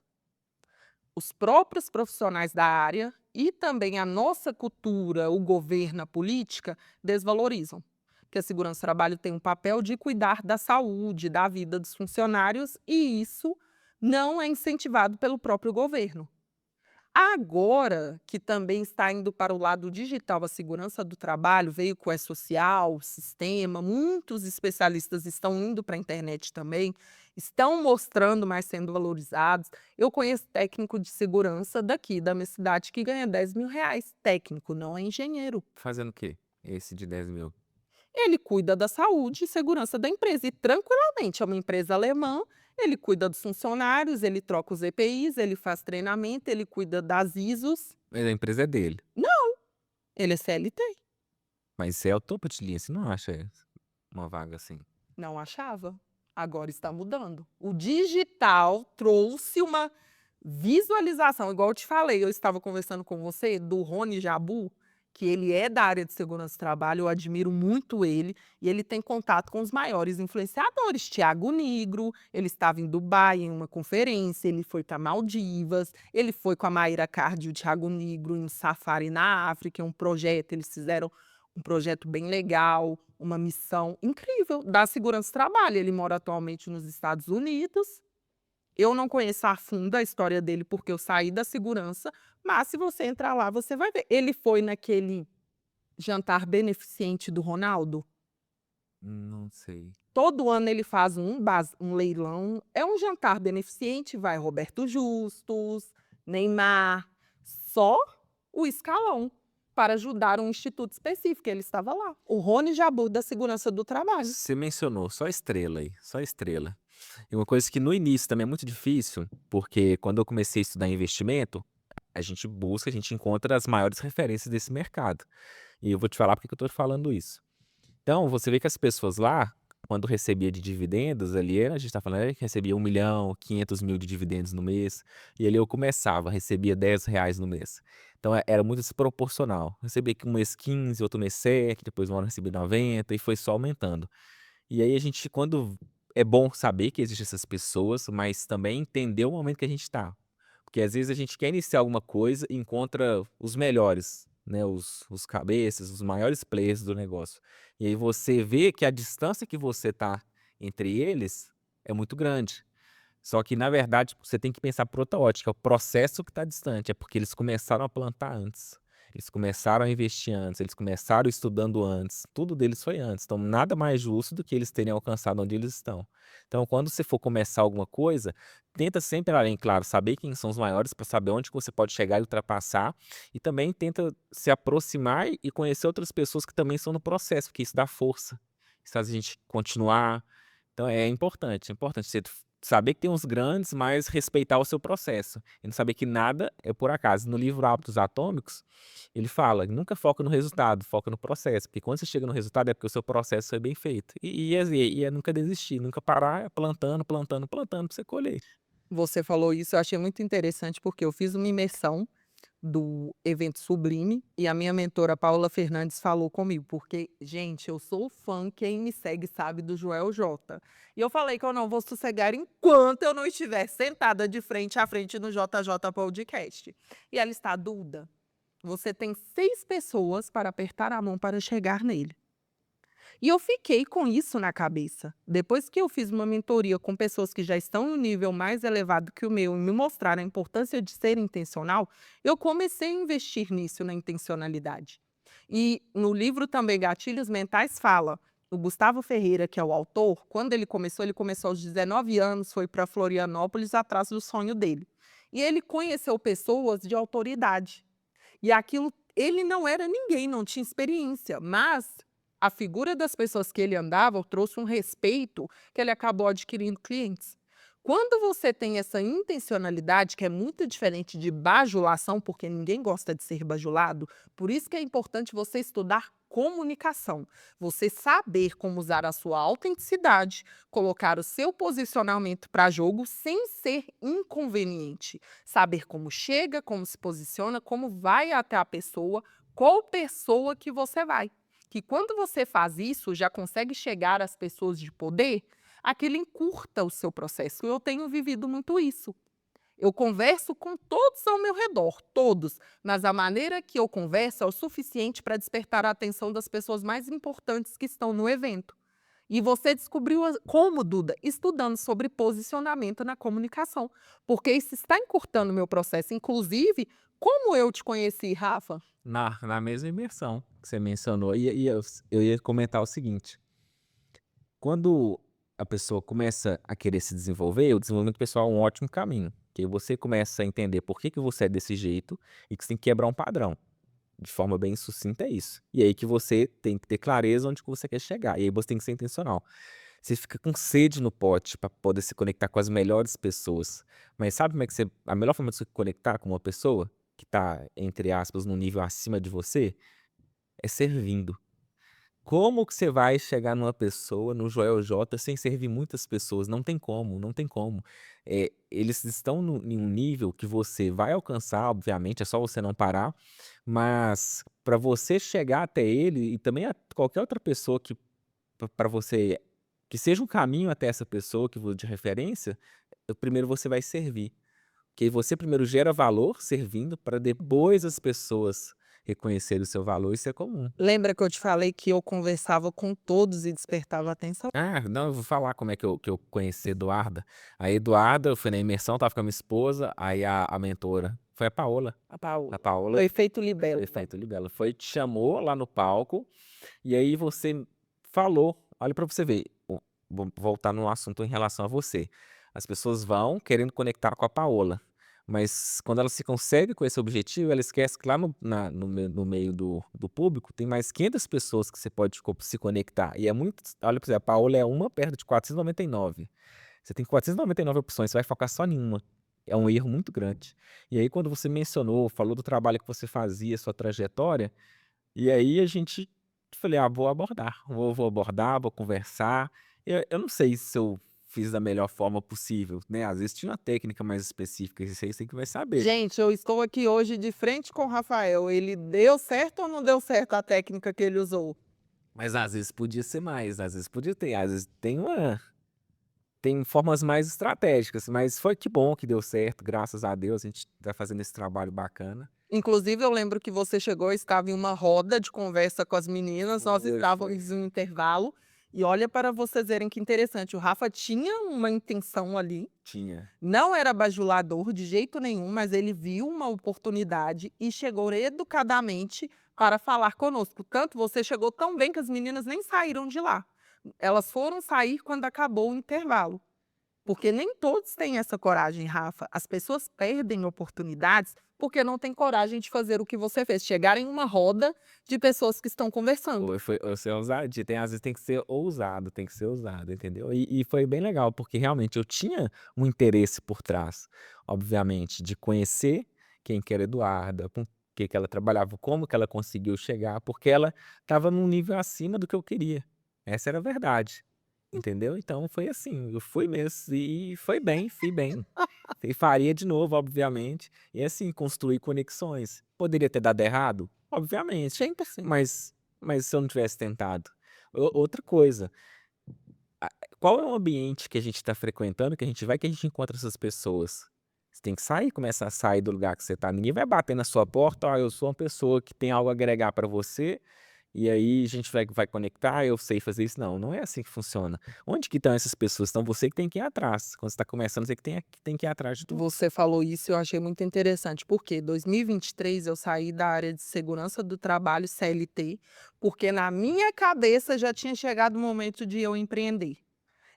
Speaker 2: Os próprios profissionais da área e também a nossa cultura, o governo, a política, desvalorizam. Porque a segurança do trabalho tem um papel de cuidar da saúde, da vida dos funcionários, e isso não é incentivado pelo próprio governo. Agora que também está indo para o lado digital a segurança do trabalho, veio com o E-Social, sistema, muitos especialistas estão indo para a internet também, estão mostrando mais sendo valorizados. Eu conheço técnico de segurança daqui da minha cidade que ganha R$ 10.000, técnico, não é engenheiro.
Speaker 1: Fazendo o quê? Esse de 10.000?
Speaker 2: Ele cuida da saúde e segurança da empresa e tranquilamente, é uma empresa alemã, ele cuida dos funcionários, ele troca os EPIs, ele faz treinamento, ele cuida das ISOs.
Speaker 1: Mas a empresa é dele.
Speaker 2: Ele é CLT.
Speaker 1: Mas isso é o topo de linha, você não acha uma vaga assim?
Speaker 2: Não achava. Agora está mudando. O digital trouxe uma visualização, igual eu te falei, eu estava conversando com você do Rony Jabu, que ele é da área de segurança do trabalho, eu admiro muito ele, e ele tem contato com os maiores influenciadores. Tiago Nigro, ele estava em Dubai em uma conferência, ele foi para Maldivas, ele foi com a Maíra Cardi e o Tiago Nigro em um safari na África, um projeto, eles fizeram um projeto bem legal, uma missão incrível da segurança do trabalho. Ele mora atualmente nos Estados Unidos. Eu não conheço a fundo a história dele, porque eu saí da segurança, mas se você entrar lá, você vai ver. Ele foi naquele jantar beneficente do Ronaldo.
Speaker 1: Não sei.
Speaker 2: Todo ano ele faz um leilão. É um jantar beneficente, vai Roberto Justus, Neymar, só o escalão para ajudar um instituto específico. Ele estava lá. O Rony Jabu da Segurança do Trabalho.
Speaker 1: Você mencionou só estrela aí, só estrela. E uma coisa que no início também é muito difícil, porque quando eu comecei a estudar investimento, a gente busca, a gente encontra as maiores referências desse mercado. E eu vou te falar porque que eu tô te falando isso. Então, você vê que as pessoas lá quando recebia de dividendos ali, a gente está falando, que recebia 1.000.000, 500.000 de dividendos no mês, e ali eu começava, recebia R$ 10 no mês. Então era muito desproporcional. Recebia aqui um mês 15, outro mês 7, depois um ano eu recebi 90 e foi só aumentando. E aí a gente, quando é bom saber que existem essas pessoas, mas também entender o momento que a gente está. Porque às vezes a gente quer iniciar alguma coisa e encontra os melhores, né, os cabeças, os maiores players do negócio. E aí você vê que a distância que você está entre eles é muito grande. Só que na verdade você tem que pensar por outra ótica, é o processo que está distante, é porque eles começaram a plantar antes, eles começaram a investir antes, eles começaram estudando antes, tudo deles foi antes, então nada mais justo do que eles terem alcançado onde eles estão. Então quando você for começar alguma coisa, tenta sempre além, claro, saber quem são os maiores para saber onde que você pode chegar e ultrapassar, e também tenta se aproximar e conhecer outras pessoas que também estão no processo, porque isso dá força, isso faz a gente continuar. Então é importante você saber que tem uns grandes, mas respeitar o seu processo, e não saber que nada é por acaso. No livro Hábitos Atômicos, ele fala: "Nunca foca no resultado, foca no processo", porque quando você chega no resultado é porque o seu processo foi bem feito. E é nunca desistir, nunca parar, é plantando, plantando, plantando pra você colher.
Speaker 2: Você falou isso, eu achei muito interessante, porque eu fiz uma imersão do evento Sublime e a minha mentora Paula Fernandes falou comigo, porque, gente, eu sou fã, quem me segue sabe, do Joel J. E eu falei que eu não vou sossegar enquanto eu não estiver sentada de frente a frente no JJ Podcast. E ela está: Duda, você tem 6 pessoas para apertar a mão para chegar nele. E eu fiquei com isso na cabeça. Depois que eu fiz uma mentoria com pessoas que já estão em um nível mais elevado que o meu e me mostraram a importância de ser intencional, eu comecei a investir nisso, na intencionalidade. E no livro também Gatilhos Mentais fala, o Gustavo Ferreira, que é o autor, quando ele começou aos 19 anos, foi para Florianópolis atrás do sonho dele. E ele conheceu pessoas de autoridade. E aquilo, ele não era ninguém, não tinha experiência, mas a figura das pessoas que ele andava trouxe um respeito que ele acabou adquirindo clientes. Quando você tem essa intencionalidade, que é muito diferente de bajulação, porque ninguém gosta de ser bajulado, por isso que é importante você estudar comunicação, você saber como usar a sua autenticidade, colocar o seu posicionamento para jogo sem ser inconveniente, saber como chega, como se posiciona, como vai até a pessoa, qual pessoa que você vai. Que quando você faz isso, já consegue chegar às pessoas de poder, aquilo encurta o seu processo. Eu tenho vivido muito isso. Eu converso com todos ao meu redor, todos, mas a maneira que eu converso é o suficiente para despertar a atenção das pessoas mais importantes que estão no evento. E você descobriu como, Duda? Estudando sobre posicionamento na comunicação, porque isso está encurtando o meu processo. Inclusive, como eu te conheci, Rafa?
Speaker 1: Na mesma imersão que você mencionou, e eu ia comentar o seguinte: quando a pessoa começa a querer se desenvolver, o desenvolvimento pessoal é um ótimo caminho, que você começa a entender por que que você é desse jeito e que você tem que quebrar um padrão. De forma bem sucinta é isso. E aí que você tem que ter clareza onde que você quer chegar, e aí você tem que ser intencional. Você fica com sede no pote para poder se conectar com as melhores pessoas, mas sabe como é que você a melhor forma de se conectar com uma pessoa que está, entre aspas, num nível acima de você, é servindo. Como que você vai chegar numa pessoa, no Joel J, sem servir muitas pessoas? Não tem como, não tem como. Eles estão em um nível que você vai alcançar, obviamente, é só você não parar, mas para você chegar até ele e também a qualquer outra pessoa que para você que seja um caminho até essa pessoa de referência, primeiro você vai servir. Que você primeiro gera valor servindo para depois as pessoas reconhecerem o seu valor, isso é comum.
Speaker 2: Lembra que eu te falei que eu conversava com todos e despertava atenção?
Speaker 1: Ah, não, eu vou falar como é que eu conheci a Eduarda. A Eduarda, eu fui na imersão, estava com a minha esposa, aí a mentora foi a Paola.
Speaker 2: A Paola.
Speaker 1: A Paola,
Speaker 2: O efeito Libelo.
Speaker 1: efeito Libela, foi te chamou lá no palco, e aí você falou, olha para você ver, vou voltar no assunto em relação a você. As pessoas vão querendo conectar com a Paola, mas quando elas se conseguem com esse objetivo, ela esquece que lá no meio do público tem mais 500 pessoas que você pode se conectar. E é muito. Olha para você, a Paola é uma perto de 499. Você tem 499 opções, você vai focar só em uma. É um erro muito grande. E aí, quando você mencionou, falou do trabalho que você fazia, sua trajetória, e aí a gente falei: "Ah, vou abordar, vou abordar, vou conversar", Eu não sei se eu fiz da melhor forma possível, né, às vezes tinha uma técnica mais específica, isso aí você que vai saber.
Speaker 2: Gente, eu estou aqui hoje de frente com o Rafael. Ele deu certo ou não deu certo a técnica que ele usou?
Speaker 1: Mas às vezes podia ser mais, às vezes podia ter, às vezes tem formas mais estratégicas, mas foi que bom que deu certo, graças a Deus, a gente tá fazendo esse trabalho bacana.
Speaker 2: Inclusive, eu lembro que você chegou, estava em uma roda de conversa com as meninas, nós
Speaker 1: Foi.
Speaker 2: estávamos em um intervalo, e olha para vocês verem que interessante, o Rafa tinha uma intenção ali,
Speaker 1: Tinha.
Speaker 2: não era bajulador de jeito nenhum, mas ele viu uma oportunidade e chegou educadamente para falar conosco. Tanto você chegou tão bem que as meninas nem saíram de lá. Elas foram sair quando acabou o intervalo. Porque nem todos têm essa coragem, Rafa. As pessoas perdem oportunidades porque não têm coragem de fazer o que você fez, chegar em uma roda de pessoas que estão conversando.
Speaker 1: Foi você é ousadia, tem às vezes tem que ser ousado, entendeu. E foi bem legal, porque realmente eu tinha um interesse por trás, obviamente, de conhecer quem que era a Eduarda, com o que ela trabalhava, como que ela conseguiu chegar, porque ela estava num nível acima do que eu queria. Essa era a verdade, entendeu. Então foi assim, eu fui mesmo e foi bem, fui bem. E faria de novo, obviamente, e assim, construir conexões. Poderia ter dado errado? Obviamente,
Speaker 2: 100%.
Speaker 1: mas se eu não tivesse tentado? Outra coisa, a qual é o ambiente que a gente está frequentando, que a gente vai, que a gente encontra essas pessoas? Você tem que sair, começar a sair do lugar que você está. Ninguém vai bater na sua porta: "Ó, eu sou uma pessoa que tem algo a agregar para você, e aí a gente vai conectar, eu sei fazer isso". Não, não é assim que funciona. Onde que estão essas pessoas? Então você que tem que ir atrás. Quando você está começando, você que tem que ir atrás de tudo.
Speaker 2: Você falou isso e eu achei muito interessante, porque 2023 eu saí da área de segurança do trabalho CLT, porque na minha cabeça já tinha chegado o momento de eu empreender.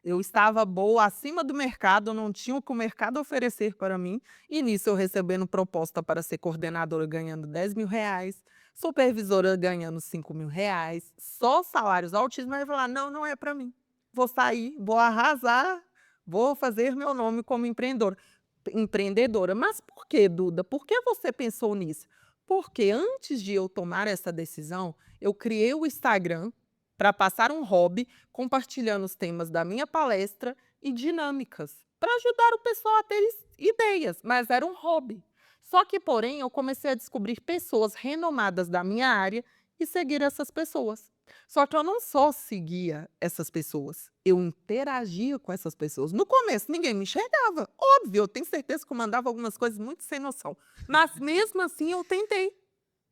Speaker 2: Eu estava boa acima do mercado, eu não tinha o que o mercado oferecer para mim, e nisso eu recebendo proposta para ser coordenadora ganhando R$ 10.000, supervisora ganhando R$ 5.000, só salários altíssimos, aí eu falei: "Não, não é para mim. Vou sair, vou arrasar, vou fazer meu nome como empreendedora". Mas por que, Duda? Por que você pensou nisso? Porque antes de eu tomar essa decisão, eu criei o Instagram para passar um hobby compartilhando os temas da minha palestra e dinâmicas, para ajudar o pessoal a ter ideias, mas era um hobby. Só que, porém, eu comecei a descobrir pessoas renomadas da minha área e seguir essas pessoas. Só que eu não só seguia essas pessoas, eu interagia com essas pessoas. No começo, ninguém me enxergava. Óbvio, eu tenho certeza que eu mandava algumas coisas muito sem noção. Mas mesmo assim, eu tentei.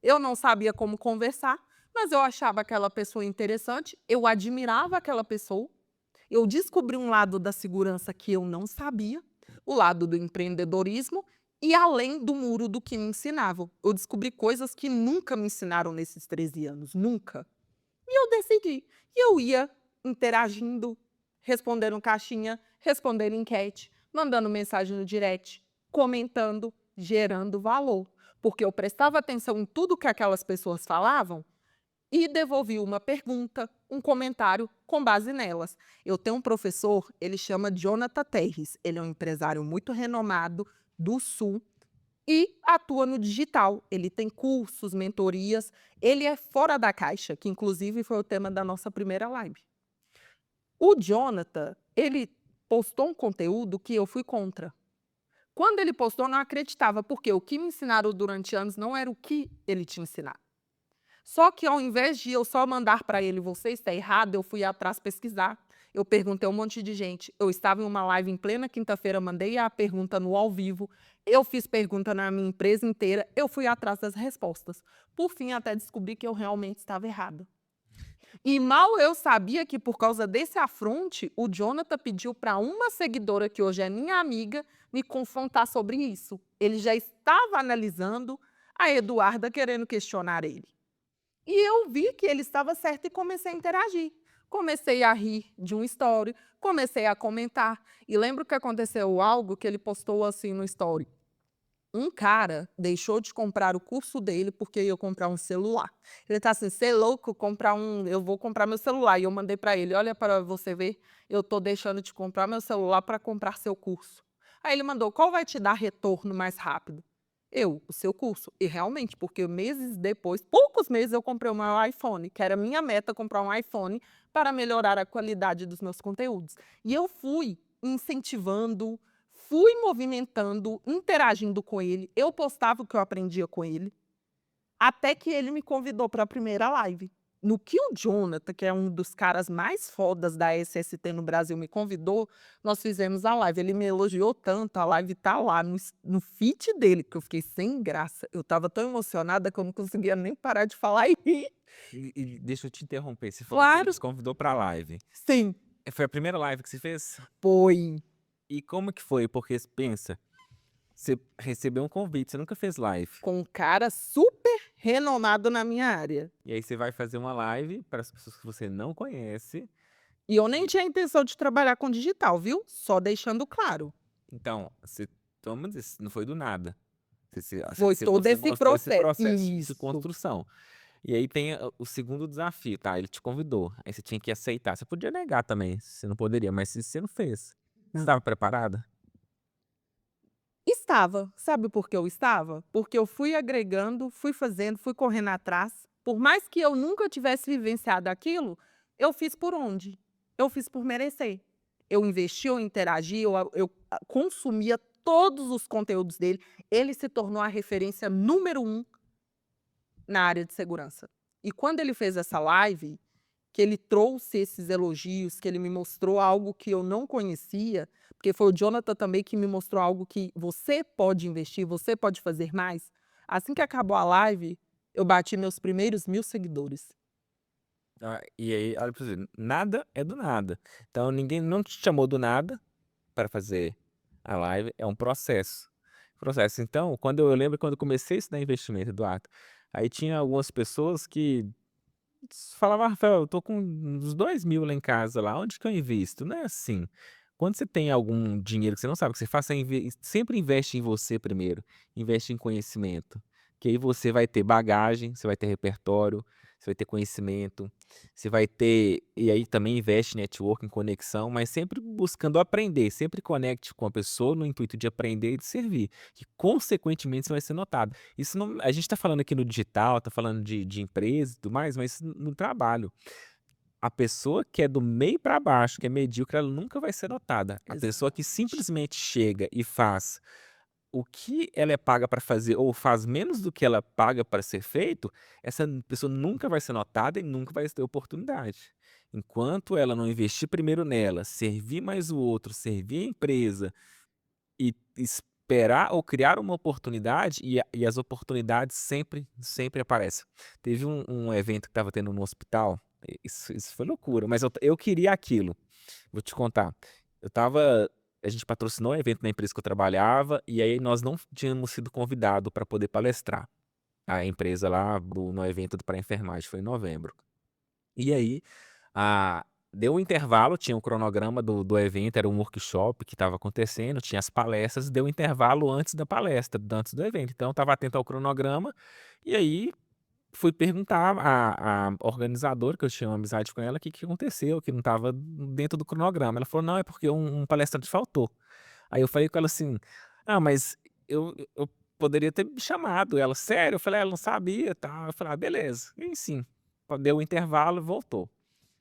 Speaker 2: Eu não sabia como conversar, mas eu achava aquela pessoa interessante, eu admirava aquela pessoa, eu descobri um lado da segurança que eu não sabia, o lado do empreendedorismo e além do muro do que me ensinavam. Eu descobri coisas que nunca me ensinaram nesses 13 anos, nunca. E eu decidi. E eu ia interagindo, respondendo caixinha, respondendo enquete, mandando mensagem no direct, comentando, gerando valor. Porque eu prestava atenção em tudo que aquelas pessoas falavam e devolvi uma pergunta, um comentário com base nelas. Eu tenho um professor, ele chama Jonathan Terres. Ele é um empresário muito renomado do Sul e atua no digital. Ele tem cursos, mentorias. Ele é fora da caixa, que inclusive foi o tema da nossa primeira live. O Jonathan, ele postou um conteúdo que eu fui contra. Quando ele postou, eu não acreditava, porque o que me ensinaram durante anos não era o que ele tinha ensinado. Só que ao invés de eu só mandar para ele: "Você está errado", eu fui atrás pesquisar. Eu perguntei a um monte de gente. Eu estava em uma live em plena quinta-feira, mandei a pergunta no ao vivo, eu fiz pergunta na minha empresa inteira, eu fui atrás das respostas. Por fim, até descobri que eu realmente estava errada. E mal eu sabia que por causa desse afronte, o Jonathan pediu para uma seguidora, que hoje é minha amiga, me confrontar sobre isso. Ele já estava analisando a Eduarda querendo questionar ele. E eu vi que ele estava certo e comecei a interagir. Comecei a rir de um story, comecei a comentar. E lembro que aconteceu algo que ele postou assim no story. Um cara deixou de comprar o curso dele porque ia comprar um celular. Ele tá assim: "Cê é louco, eu vou comprar meu celular". E eu mandei para ele: "Olha para você ver, eu tô deixando de comprar meu celular para comprar seu curso". Aí ele mandou: "Qual vai te dar retorno mais rápido?". O seu curso. E realmente, porque meses depois, poucos meses, eu comprei o meu iPhone, que era minha meta comprar um iPhone para melhorar a qualidade dos meus conteúdos. E eu fui incentivando, fui movimentando, interagindo com ele. Eu postava o que eu aprendia com ele, até que ele me convidou para a primeira live. No que o Jonathan, que é um dos caras mais fodas da SST no Brasil, me convidou, nós fizemos a live. Ele me elogiou tanto, a live tá lá no feed dele, que eu fiquei sem graça. Eu estava tão emocionada que eu não conseguia nem parar de falar e rir.
Speaker 1: E deixa eu te interromper, você falou que ele
Speaker 2: Claro,
Speaker 1: te convidou pra live.
Speaker 2: sim,
Speaker 1: Foi a primeira live que você fez?
Speaker 2: foi.
Speaker 1: E como que foi? Porque pensa, você recebeu um convite, você nunca fez live.
Speaker 2: Com um cara super renomado na minha área.
Speaker 1: E aí você vai fazer uma live para as pessoas que você não conhece.
Speaker 2: E eu nem
Speaker 1: E
Speaker 2: tinha intenção de trabalhar com digital, viu? Só deixando claro.
Speaker 1: então, você vamos dizer, não foi do nada.
Speaker 2: Foi todo
Speaker 1: Você
Speaker 2: esse
Speaker 1: mostrou esse
Speaker 2: processo.
Speaker 1: processo de
Speaker 2: Isso.
Speaker 1: construção. E aí tem o segundo desafio, tá? Ele te convidou, aí você tinha que aceitar. Você podia negar também, você não poderia, mas se você não fez, você estava preparada?
Speaker 2: Estava. Sabe por que eu estava? Porque eu fui agregando, fui fazendo, fui correndo atrás. Por mais que eu nunca tivesse vivenciado aquilo, eu fiz por onde? Eu fiz por merecer. Eu investi, eu interagi, eu consumia todos os conteúdos dele. Ele se tornou a referência número um na área de segurança. E quando ele fez essa live, que ele trouxe esses elogios, que ele me mostrou algo que eu não conhecia, porque foi o Jonathan também que me mostrou algo que você pode investir, você pode fazer mais. Assim que acabou a live, eu bati meus primeiros 1.000 seguidores.
Speaker 1: E aí, olha pra você, nada é do nada. Então ninguém não te chamou do nada para fazer a live, é um processo. Processo. Então, eu lembro quando eu comecei a estudar investimento, Eduardo, aí tinha algumas pessoas que falavam: "Rafael, eu tô com uns 2.000 lá em casa lá, onde que eu invisto?". Não é assim. Quando você tem algum dinheiro que você não sabe o que você faz, você sempre investe em você primeiro, investe em conhecimento, que aí você vai ter bagagem, você vai ter repertório, você vai ter conhecimento, você vai ter e aí também investe em network, em conexão, mas sempre buscando aprender, sempre conecte com a pessoa no intuito de aprender e de servir, que consequentemente você vai ser notado. Isso não a gente está falando aqui no digital, está falando de empresa e tudo mais, mas no trabalho. A pessoa que é do meio para baixo, que é medíocre, ela nunca vai ser notada. A pessoa que
Speaker 2: Exatamente.
Speaker 1: simplesmente chega e faz o que ela é paga para fazer ou faz menos do que ela paga para ser feito, essa pessoa nunca vai ser notada e nunca vai ter oportunidade. Enquanto ela não investir primeiro nela, servir mais o outro, servir a empresa e esperar ou criar uma oportunidade, e as oportunidades sempre aparecem. Teve um evento que estava tendo no hospital, isso foi loucura, mas eu queria aquilo. Vou te contar. Eu estava A gente patrocinou um evento na empresa que eu trabalhava, e aí nós não tínhamos sido convidado para poder palestrar. A empresa lá no evento para enfermagem, foi em novembro. E aí, ah, deu um intervalo, tinha um cronograma do evento, era um workshop que estava acontecendo, tinha as palestras, deu um intervalo antes da palestra, antes do evento. Então eu estava atento ao cronograma, e aí fui perguntar à organizadora, que eu tinha uma amizade com ela, o que que aconteceu, que não estava dentro do cronograma. Ela falou: "Não, é porque um palestrante faltou". Aí eu falei com ela assim: "Ah, mas eu poderia ter me chamado". Ela: "Sério?". Eu falei: "Ela não sabia, tal". Eu falei: "Ah, beleza". E sim, deu o intervalo e voltou.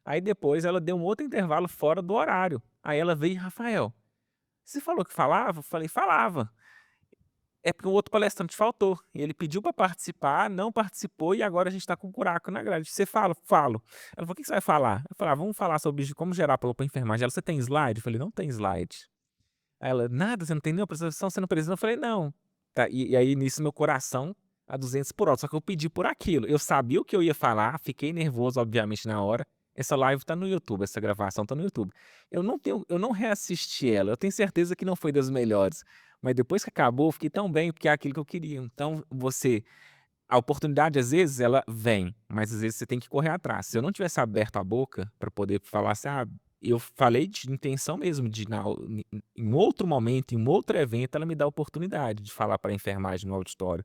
Speaker 1: Aí depois ela deu um outro intervalo fora do horário. Aí ela veio: "Rafael, você falou que falava?". Eu falei: "Falava". É porque o outro palestrante faltou, e ele pediu para participar, não participou e agora a gente está com um buraco na grade. "Você fala?". "Falo". Ela falou: "O que que você vai falar?". Eu falei: "Ah, vamos falar sobre como gerar para enfermagem". Ela: "Você tem slide?". Eu falei: "Não tem slide". Aí ela: "Nada, você não tem nenhuma apresentação, você não precisa". Eu falei: "Não". Tá, e aí nisso meu coração a 200 por hora, só que eu pedi por aquilo. Eu sabia o que eu ia falar, fiquei nervoso obviamente na hora. Essa live tá no YouTube, essa gravação tá no YouTube. Eu não reassisti ela, eu tenho certeza que não foi das melhores, mas depois que acabou eu fiquei tão bem, porque é aquilo que eu queria. Então a oportunidade às vezes ela vem, mas às vezes você tem que correr atrás. Se eu não tivesse aberto a boca para poder falar assim: "Ah", eu falei de intenção mesmo de em outro momento, em um outro evento, ela me dá a oportunidade de falar para a enfermagem no auditório.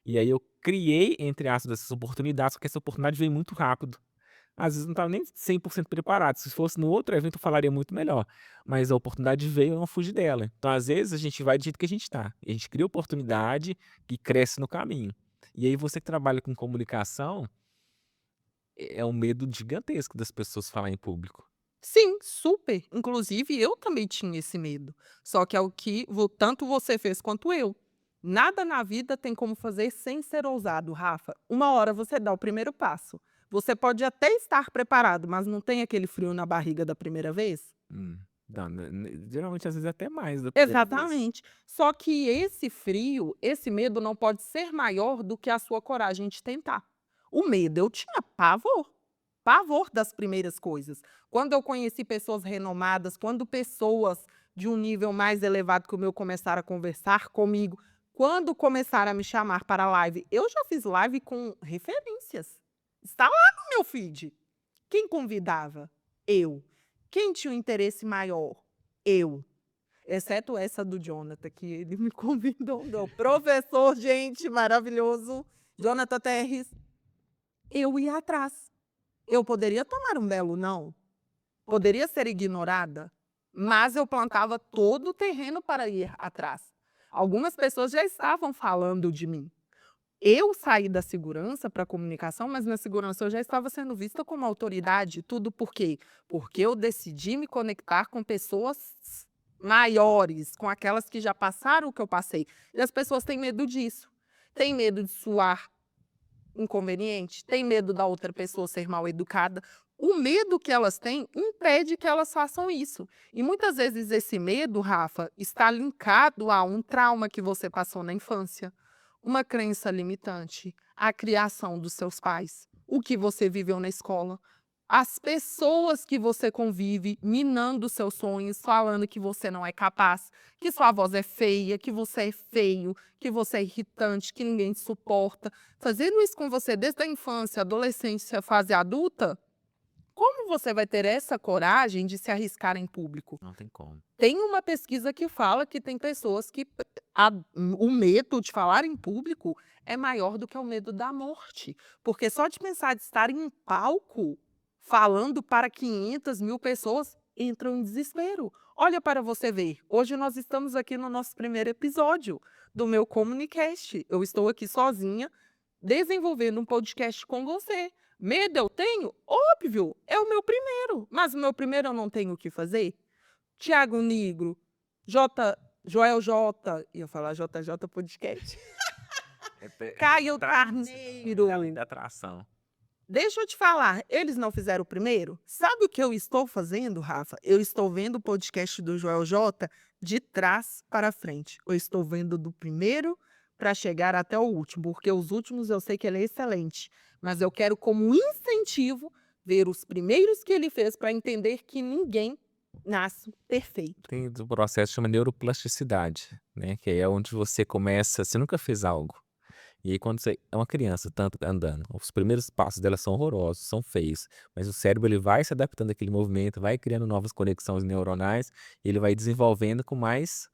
Speaker 1: E aí eu criei, entre aspas, essas oportunidades, só que essa oportunidade veio muito rápido. às vezes não estava nem 100% preparado, se fosse no outro evento eu falaria muito melhor, mas a oportunidade veio, eu não fugi dela. Então às vezes a gente vai do jeito que a gente está, a gente cria oportunidade e cresce no caminho. E aí você que trabalha com comunicação, é um medo gigantesco das pessoas falar em público.
Speaker 2: Sim, super. Inclusive, eu também tinha esse medo. Só que é o que tanto você fez quanto eu. Nada na vida tem como fazer sem ser ousado, Rafa. Uma hora você dá o primeiro passo. Você pode até estar preparado, mas não tem aquele frio na barriga da primeira vez?
Speaker 1: Não, geralmente às vezes até mais da primeira vez.
Speaker 2: Exatamente. Só que esse frio, esse medo não pode ser maior do que a sua coragem de tentar. O medo, eu tinha pavor. Pavor das primeiras coisas. Quando eu conheci pessoas renomadas, quando pessoas de um nível mais elevado que o meu começaram a conversar comigo, quando começaram a me chamar para live, eu já fiz live com referências. Está lá no meu feed. Quem convidava? Eu. Quem tinha um interesse maior? Eu. Exceto essa do Jonathan, que ele me convidou. Meu professor, gente, maravilhoso. Jonathan Terres. Eu ia atrás. Eu poderia tomar um belo não, poderia ser ignorada, mas eu plantava todo o terreno para ir atrás. Algumas pessoas já estavam falando de mim. Eu saí da segurança para a comunicação, mas na segurança eu já estava sendo vista como autoridade. Tudo por quê? Porque eu decidi me conectar com pessoas maiores, com aquelas que já passaram o que eu passei. E as pessoas têm medo disso. Têm medo de suar inconveniente, tem medo da outra pessoa ser mal educada. O medo que elas têm impede que elas façam isso. E muitas vezes esse medo, Rafa, está linkado a um trauma que você passou na infância, uma crença limitante, a criação dos seus pais, o que você viveu na escola, as pessoas que você convive minando seus sonhos, falando que você não é capaz, que sua voz é feia, que você é feio, que você é irritante, que ninguém te suporta. Fazendo isso com você desde a infância, adolescência, fase adulta, como você vai ter essa coragem de se arriscar em público?
Speaker 1: Não tem como.
Speaker 2: Tem uma pesquisa que fala que tem pessoas que o medo de falar em público é maior do que o medo da morte. Porque só de pensar de estar em palco falando para 500.000 pessoas, entram em desespero. Olha para você ver, hoje nós estamos aqui no nosso primeiro episódio do meu Comunicast. Eu estou aqui sozinha, desenvolvendo um podcast com você. Medo eu tenho? Óbvio, é o meu primeiro. Mas o meu primeiro eu não tenho o que fazer? Tiago Nigro, Joel J, ia falar JJ Podcast. Caio Carneiro.
Speaker 1: Além da atração.
Speaker 2: Deixa eu te falar, eles não fizeram o primeiro? Sabe o que eu estou fazendo, Rafa? Eu estou vendo o podcast do Joel J de trás para frente. Eu estou vendo do primeiro para chegar até o último, porque os últimos eu sei que ele é excelente, mas eu quero como incentivo ver os primeiros que ele fez para entender que ninguém nasce perfeito.
Speaker 1: Tem o processo que chama neuroplasticidade, né, que aí é onde você começa, você nunca fez algo, e aí quando você é uma criança, tanto andando, os primeiros passos dela são horrorosos, são feios, mas o cérebro ele vai se adaptando àquele movimento, vai criando novas conexões neuronais, e ele vai desenvolvendo com mais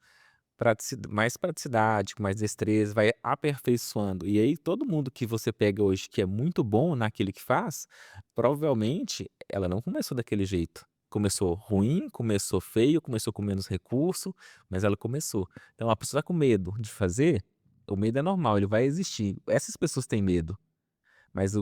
Speaker 1: praticidade, com mais destreza, vai aperfeiçoando. E aí todo mundo que você pega hoje que é muito bom naquilo que faz, provavelmente ela não começou daquele jeito. Começou ruim, começou feio, começou com menos recurso, mas ela começou. Então a pessoa tá com medo de fazer, o medo é normal, ele vai existir. Essas pessoas têm medo, mas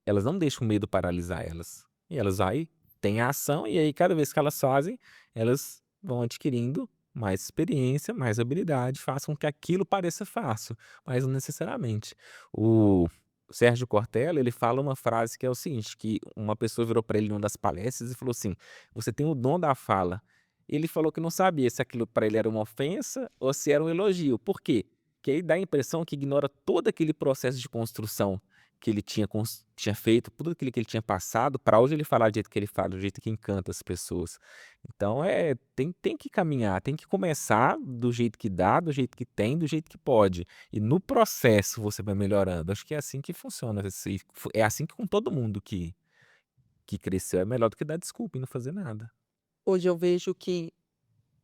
Speaker 1: elas não deixam o medo paralisar elas. E elas vai, têm a ação, e aí cada vez que elas fazem, elas vão adquirindo mais experiência, mais habilidade, façam que aquilo pareça fácil, mas não necessariamente. O Sérgio Cortella, ele fala uma frase que é o seguinte, que uma pessoa virou para ele numa das palestras e falou assim: "Você tem o dom da fala". Ele falou que não sabia se aquilo para ele era uma ofensa ou se era um elogio. Por quê? Que aí dá a impressão que ignora todo aquele processo de construção que ele tinha feito, tudo aquilo que ele tinha passado, para hoje ele falar do jeito que ele fala, do jeito que encanta as pessoas. Então tem que caminhar, tem que começar do jeito que dá, do jeito que tem, do jeito que pode. E no processo você vai melhorando. Acho que é assim que funciona. É assim que com todo mundo que cresceu, é melhor do que dar desculpa e não fazer nada.
Speaker 2: Hoje eu vejo que,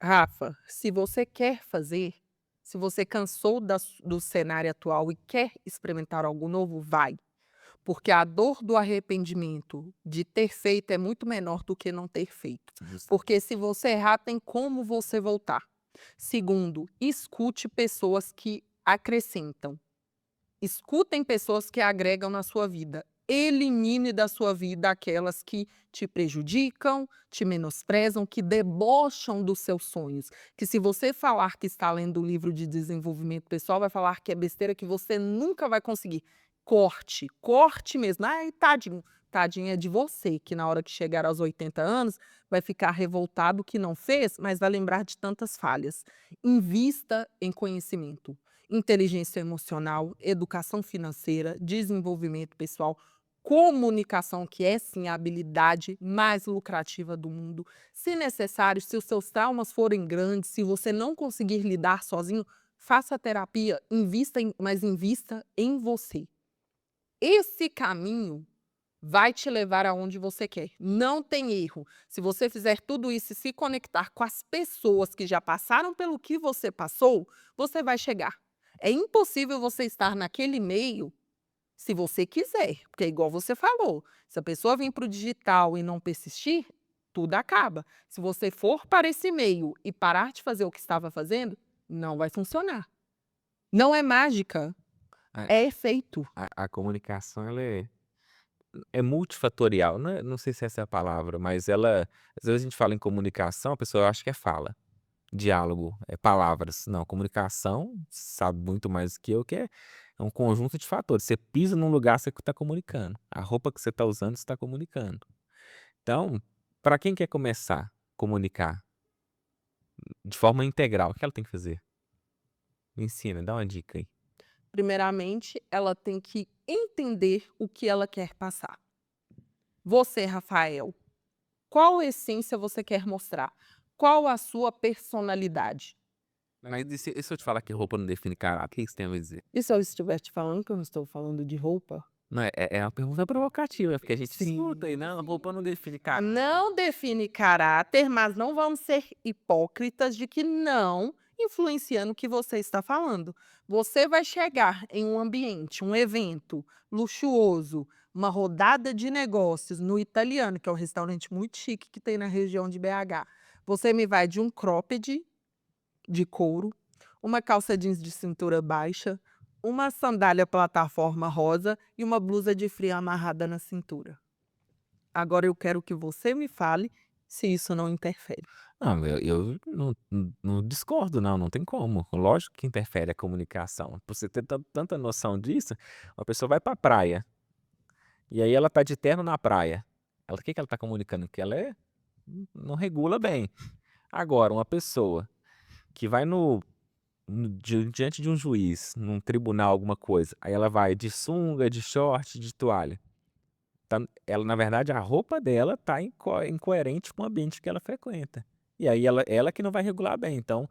Speaker 2: Rafa, se você quer fazer, se você cansou do cenário atual e quer experimentar algo novo, vai. Porque a dor do arrependimento de ter feito é muito menor do que não ter feito. Porque se você errar, tem como você voltar. Segundo, escute pessoas que acrescentam. Escutem pessoas que agregam na sua vida. Elimine da sua vida aquelas que te prejudicam, te menosprezam, que debocham dos seus sonhos. Que se você falar que está lendo um livro de desenvolvimento pessoal, vai falar que é besteira, que você nunca vai conseguir. Corte, corte mesmo. Ai, tadinho. Tadinho é de você, que na hora que chegar aos 80 anos, vai ficar revoltado que não fez, mas vai lembrar de tantas falhas. Invista em conhecimento. Inteligência emocional, educação financeira, desenvolvimento pessoal, comunicação, que é sim a habilidade mais lucrativa do mundo. Se necessário, se os seus traumas forem grandes, se você não conseguir lidar sozinho, faça terapia, mas invista em você. Esse caminho vai te levar aonde você quer. Não tem erro. Se você fizer tudo isso e se conectar com as pessoas que já passaram pelo que você passou, você vai chegar. É impossível você estar naquele meio se você quiser, porque é igual você falou, se a pessoa vir para o digital e não persistir, tudo acaba. Se você for para esse meio e parar de fazer o que estava fazendo, não vai funcionar. Não é mágica,
Speaker 1: A
Speaker 2: é efeito.
Speaker 1: a comunicação ela é multifatorial, não sei se essa é a palavra, mas ela às vezes a gente fala em comunicação, a pessoa acha que é fala, diálogo, é palavras. Não, comunicação, sabe muito mais do que eu, que é um conjunto de fatores. Você pisa num lugar, você está comunicando. A roupa que você está usando, você está comunicando. Então, para quem quer começar a comunicar de forma integral, o que ela tem que fazer? Me ensina, dá uma dica aí.
Speaker 2: Primeiramente, ela tem que entender o que ela quer passar. Você, Rafael, qual essência você quer mostrar? Qual a sua personalidade?
Speaker 1: Mas e se eu te falar que roupa não define caráter, o que isso tem a me dizer?
Speaker 2: E se eu estiver te falando que eu não estou falando de roupa?
Speaker 1: Não, é uma pergunta provocativa, porque a gente
Speaker 2: Sim,
Speaker 1: escuta aí, não, roupa não define caráter.
Speaker 2: não define caráter, mas não vamos ser hipócritas de que não influencia no que você está falando. Você vai chegar em um ambiente, um evento luxuoso, uma rodada de negócios no Italiano, que é um restaurante muito chique que tem na região de BH. Você me vai de um cropped de couro, uma calça jeans de cintura baixa, uma sandália plataforma rosa e uma blusa de frio amarrada na cintura. Agora eu quero que você me fale se isso não interfere.
Speaker 1: Não, eu não discordo não, não tem como. Lógico que interfere a comunicação. Pra você ter tanta noção disso, uma pessoa vai pra praia, e aí ela tá de terno na praia. Ela o que que ela tá comunicando? Que ela não regula bem. Agora, uma pessoa que vai diante de um juiz, num tribunal, alguma coisa, aí ela vai de sunga, de short, de toalha. Ela, na verdade, a roupa dela tá incoerente com o ambiente que ela frequenta. E aí ela que não vai regular bem. Então,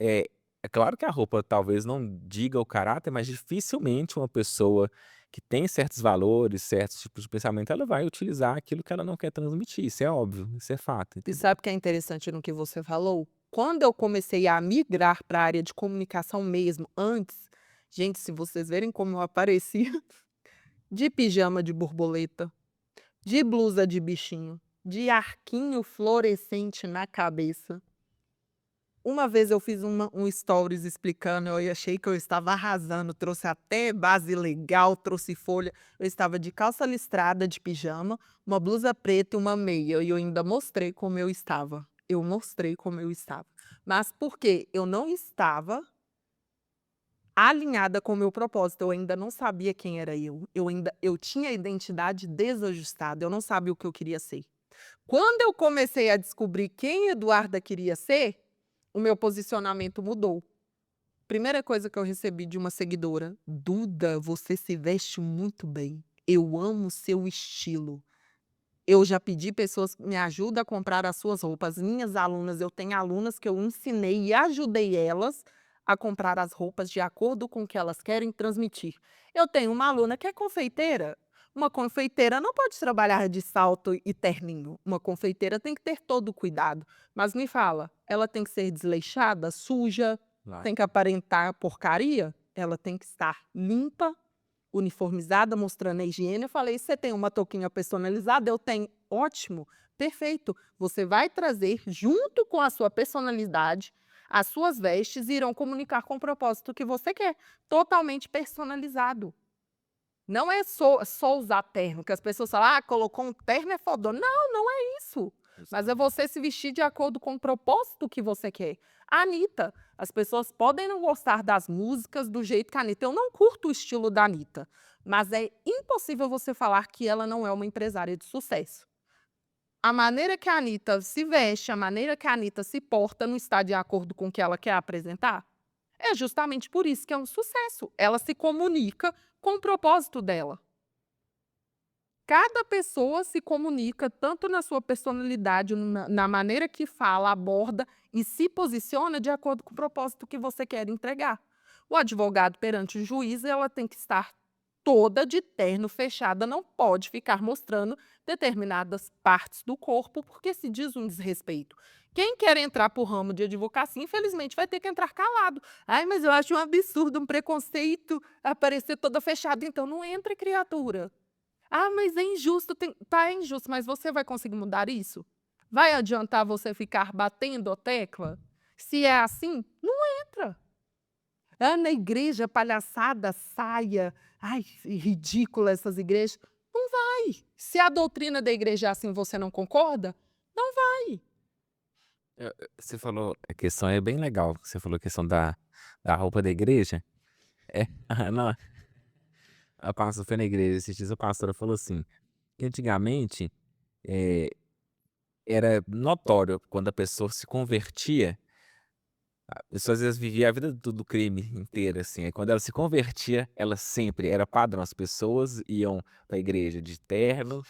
Speaker 1: é claro que a roupa talvez não diga o caráter, mas dificilmente uma pessoa que tem certos valores, certos tipos de pensamento, ela vai utilizar aquilo que ela não quer transmitir. Isso é óbvio, isso é fato,
Speaker 2: E
Speaker 1: entendeu?
Speaker 2: sabe o que é interessante no que você falou? Quando eu comecei a migrar para a área de comunicação mesmo, antes, gente, se vocês verem como eu aparecia, de pijama de borboleta, de blusa de bichinho, de arquinho fluorescente na cabeça. Uma vez eu fiz um stories explicando, eu achei que eu estava arrasando, trouxe até base legal, trouxe folha. Eu estava de calça listrada, de pijama, uma blusa preta e uma meia, e eu ainda mostrei como eu estava. Eu mostrei como eu estava. Mas por quê? Eu não estava alinhada com o meu propósito, eu ainda não sabia quem era eu tinha a identidade desajustada, eu não sabia o que eu queria ser. Quando eu comecei a descobrir quem Eduarda queria ser, o meu posicionamento mudou. Primeira coisa que eu recebi de uma seguidora: "Duda, você se veste muito bem. Eu amo seu estilo". Eu já pedi pessoas que me ajudam a comprar as suas roupas. Minhas alunas, eu tenho alunas que eu ensinei e ajudei elas a comprar as roupas de acordo com o que elas querem transmitir. Eu tenho uma aluna que é confeiteira. Uma confeiteira não pode trabalhar de salto e terninho. Uma confeiteira tem que ter todo o cuidado. Mas me fala, ela tem que ser desleixada, suja,
Speaker 1: Lá.
Speaker 2: tem que aparentar porcaria? Ela tem que estar limpa, uniformizada, mostrando a higiene. Eu falei: "Você tem uma touquinha personalizada?" "Eu tenho." "Ótimo, perfeito. Você vai trazer, junto com a sua personalidade, as suas vestes irão comunicar com o propósito que você quer, totalmente personalizado." Não é só usar terno, que as pessoas falam: "Ah, colocou um terno é fodona." Não, não é isso. Mas é você se vestir de acordo com o propósito que você quer. A Anitta, as pessoas podem não gostar das músicas do jeito que a Anitta, eu não curto o estilo da Anitta, mas é impossível você falar que ela não é uma empresária de sucesso. A maneira que a Anitta se veste, a maneira que a Anitta se porta não está de acordo com o que ela quer apresentar? É justamente por isso que é um sucesso. Ela se comunica com o propósito dela. Cada pessoa se comunica tanto na sua personalidade, na maneira que fala, aborda e se posiciona de acordo com o propósito que você quer entregar. O advogado perante o juiz, ela tem que estar toda de terno, fechada, não pode ficar mostrando determinadas partes do corpo, porque se diz um desrespeito. Quem quer entrar para o ramo de advocacia, infelizmente, vai ter que entrar calado. Ai, mas eu acho um absurdo, um preconceito aparecer toda fechada. Então não entre, criatura. Ah, mas é injusto. Tá, é injusto, mas você vai conseguir mudar isso? Vai adiantar você ficar batendo a tecla? Se é assim, não entra. Ah, na igreja, palhaçada, saia. Ai, ridícula essas igrejas. Não vai. Se a doutrina da igreja é assim e você não concorda, não vai.
Speaker 1: Você falou, a questão é bem legal, você falou a questão da roupa da igreja. É, não, a pastora foi na igreja esses dias, a pastora falou assim, que antigamente, eh, era notório quando a pessoa se convertia. A pessoa às vezes vivia a vida do crime inteira, assim, aí quando ela se convertia, ela sempre era padrão, as pessoas iam pra igreja de terno,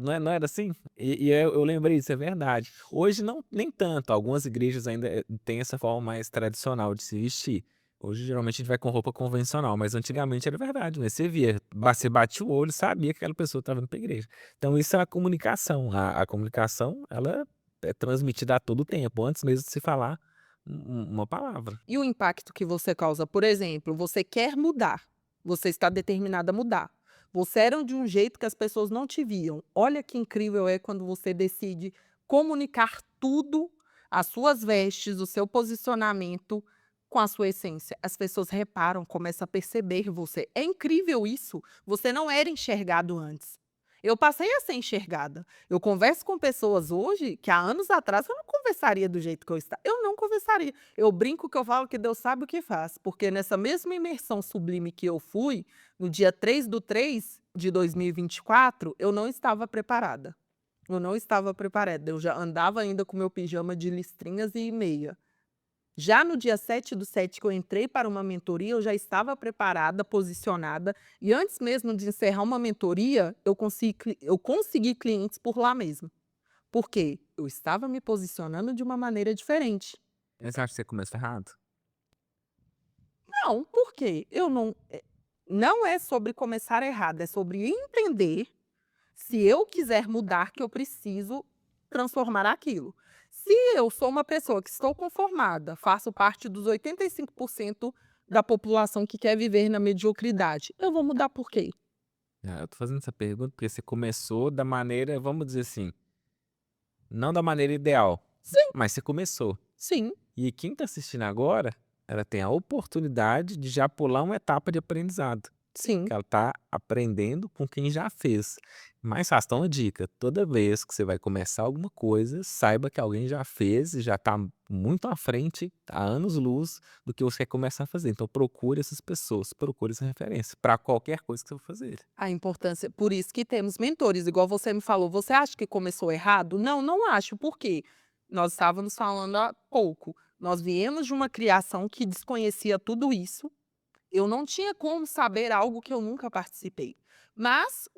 Speaker 1: não era assim? E eu lembrei disso, é verdade. Hoje não, nem tanto, algumas igrejas ainda, têm essa forma mais tradicional de se vestir. Hoje geralmente a gente vai com roupa convencional, mas antigamente era verdade, né, você via, você batia o olho, sabia que aquela pessoa estava indo pra igreja. Então isso é a comunicação, a comunicação ela é transmitida a todo tempo, antes mesmo de se falar uma palavra.
Speaker 2: E o impacto que você causa, por exemplo, você quer mudar, você está determinada a mudar. Você era de um jeito que as pessoas não te viam. Olha que incrível é quando você decide comunicar tudo, as suas vestes, o seu posicionamento com a sua essência. As pessoas reparam, começam a perceber você. É incrível isso. Você não era enxergado antes. Eu passei a ser enxergada. Eu converso com pessoas hoje que há anos atrás eu não conversaria do jeito que eu estava. Eu não conversaria. Eu brinco que eu falo que Deus sabe o que faz, porque nessa mesma imersão sublime que eu fui, no dia 3/3 de 2024, eu não estava preparada. Eu não estava preparada. Eu já andava ainda com meu pijama de listrinhas e meia. Já no dia 7/7 que eu entrei para uma mentoria, eu já estava preparada, posicionada, e antes mesmo de encerrar uma mentoria, eu consegui clientes por lá mesmo. Por quê? Eu estava me posicionando de uma maneira diferente.
Speaker 1: Você acha que você começou errado?
Speaker 2: Não, por quê? Eu não é sobre começar errado, é sobre entender, se eu quiser mudar, que eu preciso transformar aquilo. Se eu sou uma pessoa que estou conformada, faço parte dos 85% da população que quer viver na mediocridade, eu vou mudar por quê?
Speaker 1: Eu tô fazendo essa pergunta porque você começou da maneira, vamos dizer assim, não da maneira ideal,
Speaker 2: Sim,
Speaker 1: mas você começou.
Speaker 2: sim,
Speaker 1: E quem tá assistindo agora, ela tem a oportunidade de já pular uma etapa de aprendizado,
Speaker 2: sim.
Speaker 1: que ela tá aprendendo com quem já fez. Mais fácil, então uma dica, toda vez que você vai começar alguma coisa, saiba que alguém já fez e já tá muito à frente, há anos-luz, do que você quer começar a fazer. Então procure essas pessoas, procure essa referência para qualquer coisa que você for fazer.
Speaker 2: A importância, por isso que temos mentores, igual você me falou. Você acha que começou errado? Não, não acho. Por quê? Nós estávamos falando há pouco. Nós viemos de uma criação que desconhecia tudo isso. Eu não tinha como saber algo que eu nunca participei. Mas,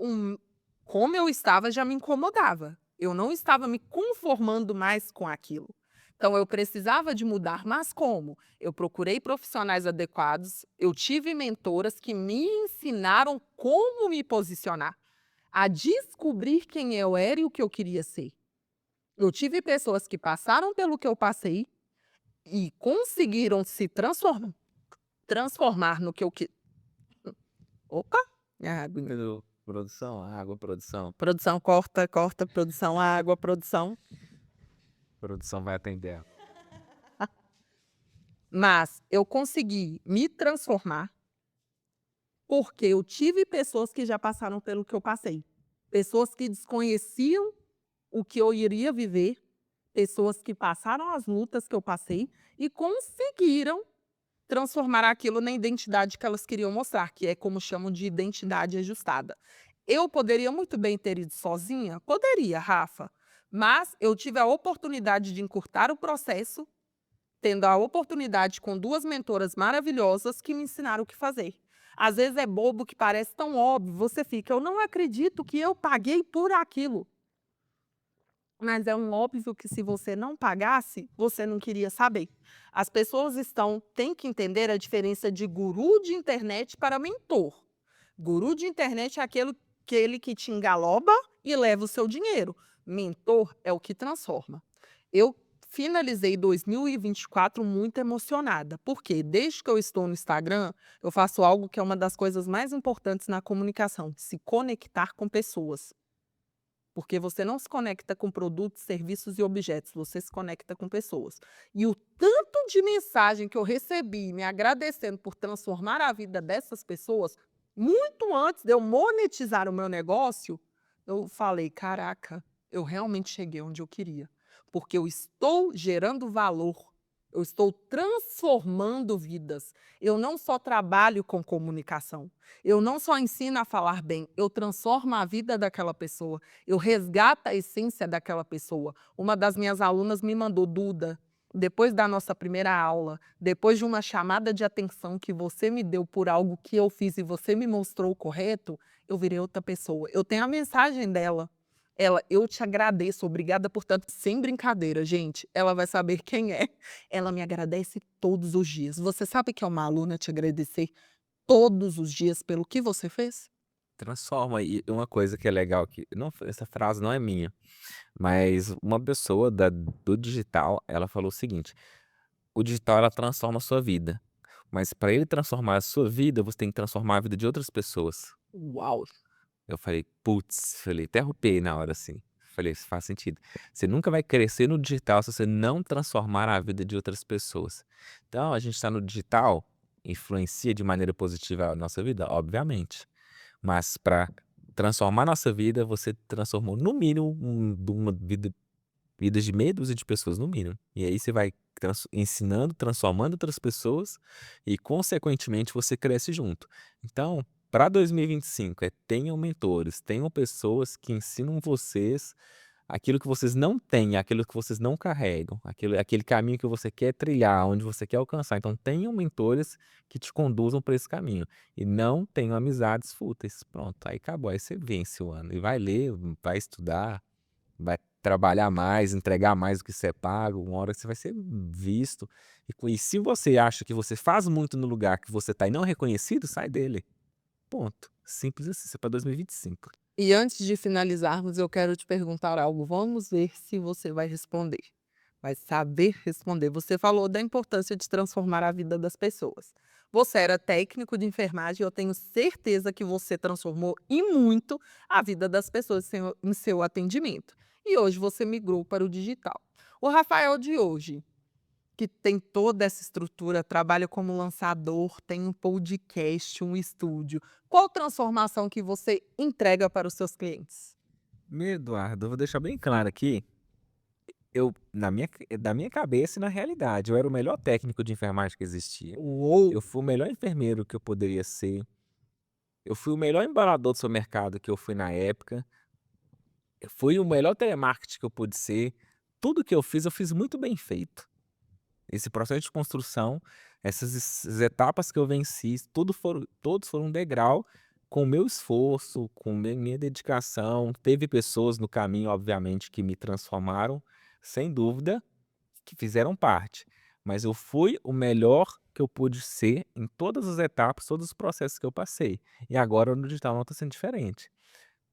Speaker 2: como eu estava, já me incomodava. Eu não estava me conformando mais com aquilo. Então, eu precisava de mudar, mas como? Eu procurei profissionais adequados, eu tive mentoras que me ensinaram como me posicionar, a descobrir quem eu era e o que eu queria ser. Eu tive pessoas que passaram pelo que eu passei e conseguiram se transformar no que eu que Opa! Água.
Speaker 1: Produção, água, produção.
Speaker 2: Produção, corta, corta, produção, água, produção.
Speaker 1: Produção vai atender.
Speaker 2: Mas eu consegui me transformar, porque eu tive pessoas que já passaram pelo que eu passei. Pessoas que desconheciam o que eu iria viver, pessoas que passaram as lutas que eu passei e conseguiram transformar aquilo na identidade que elas queriam mostrar, que é como chamam de identidade ajustada. Eu poderia muito bem ter ido sozinha? Poderia, Rafa, mas eu tive a oportunidade de encurtar o processo, tendo a oportunidade com 2 mentoras maravilhosas que me ensinaram o que fazer. Às vezes é bobo, que parece tão óbvio, você fica: "Eu não acredito que eu paguei por aquilo". Mas é um óbvio que, se você não pagasse, você não queria saber. As pessoas têm que entender a diferença de guru de internet para mentor. Guru de internet é aquele que te engaloba e leva o seu dinheiro. Mentor é o que transforma. Eu finalizei 2024 muito emocionada, porque desde que eu estou no Instagram, eu faço algo que é uma das coisas mais importantes na comunicação: se conectar com pessoas. Porque você não se conecta com produtos, serviços e objetos, você se conecta com pessoas. E o tanto de mensagem que eu recebi me agradecendo por transformar a vida dessas pessoas, muito antes de eu monetizar o meu negócio, eu falei: caraca, eu realmente cheguei onde eu queria. Porque eu estou gerando valor, eu estou transformando vidas. Eu não só trabalho com comunicação, eu não só ensino a falar bem, eu transformo a vida daquela pessoa, eu resgato a essência daquela pessoa. Uma das minhas alunas me mandou: Duda, depois da nossa primeira aula, depois de uma chamada de atenção que você me deu por algo que eu fiz e você me mostrou o correto, eu virei outra pessoa. Eu tenho a mensagem dela. Ela: eu te agradeço, obrigada por tanto. Sem brincadeira, gente, ela vai saber quem é. Ela me agradece todos os dias. Você sabe que é uma aluna te agradecer todos os dias pelo que você fez?
Speaker 1: Transforma. E uma coisa que é legal que não, essa frase não é minha, mas uma pessoa do digital, ela falou o seguinte: o digital, ela transforma a sua vida, mas para ele transformar a sua vida, você tem que transformar a vida de outras pessoas.
Speaker 2: Uau!
Speaker 1: Eu falei: "Putz", falei, até arrupiei na hora, assim. Falei: "Isso faz sentido". Você nunca vai crescer no digital se você não transformar a vida de outras pessoas. Então, a gente está no digital, influencia de maneira positiva a nossa vida? Obviamente. Mas para transformar nossa vida, você transformou no mínimo de uma vidas de meia dúzia de pessoas, no mínimo. E aí você vai ensinando, transformando outras pessoas e, consequentemente, você cresce junto. Então, para 2025, tenham mentores, tenham pessoas que ensinam vocês aquilo que vocês não têm, aquilo que vocês não carregam, aquele caminho que você quer trilhar, onde você quer alcançar. Então, tenham mentores que te conduzam para esse caminho e não tenham amizades fúteis. Pronto, aí acabou. Aí você vence o ano e vai ler, vai estudar, vai trabalhar mais, entregar mais do que você é pago. Uma hora você vai ser visto. E se você acha que você faz muito no lugar que você está e não é reconhecido, sai dele. Ponto. Simples assim. Isso é para 2025.
Speaker 2: E antes de finalizarmos, eu quero te perguntar algo. Vamos ver se você vai responder. Vai saber responder. Você falou da importância de transformar a vida das pessoas. Você era técnico de enfermagem, eu tenho certeza que você transformou e muito a vida das pessoas em seu atendimento. E hoje você migrou para o digital. O Rafael de hoje, que tem toda essa estrutura, trabalha como lançador, tem um podcast, um estúdio. Qual transformação que você entrega para os seus clientes?
Speaker 1: Meu Eduardo, eu vou deixar bem claro aqui, eu da minha cabeça e na realidade, eu era o melhor técnico de enfermagem que existia.
Speaker 2: Uou!
Speaker 1: Eu fui o melhor enfermeiro que eu poderia ser. Eu fui o melhor embalador do seu mercado que eu fui na época. Eu fui o melhor telemarketing que eu pude ser. Tudo que eu fiz muito bem feito. Esse processo de construção, essas etapas que eu venci, todos foram um degrau com o meu esforço, com minha dedicação. Teve pessoas no caminho, obviamente, que me transformaram, sem dúvida, que fizeram parte. Mas eu fui o melhor que eu pude ser em todas as etapas, todos os processos que eu passei. E agora no digital não está sendo diferente.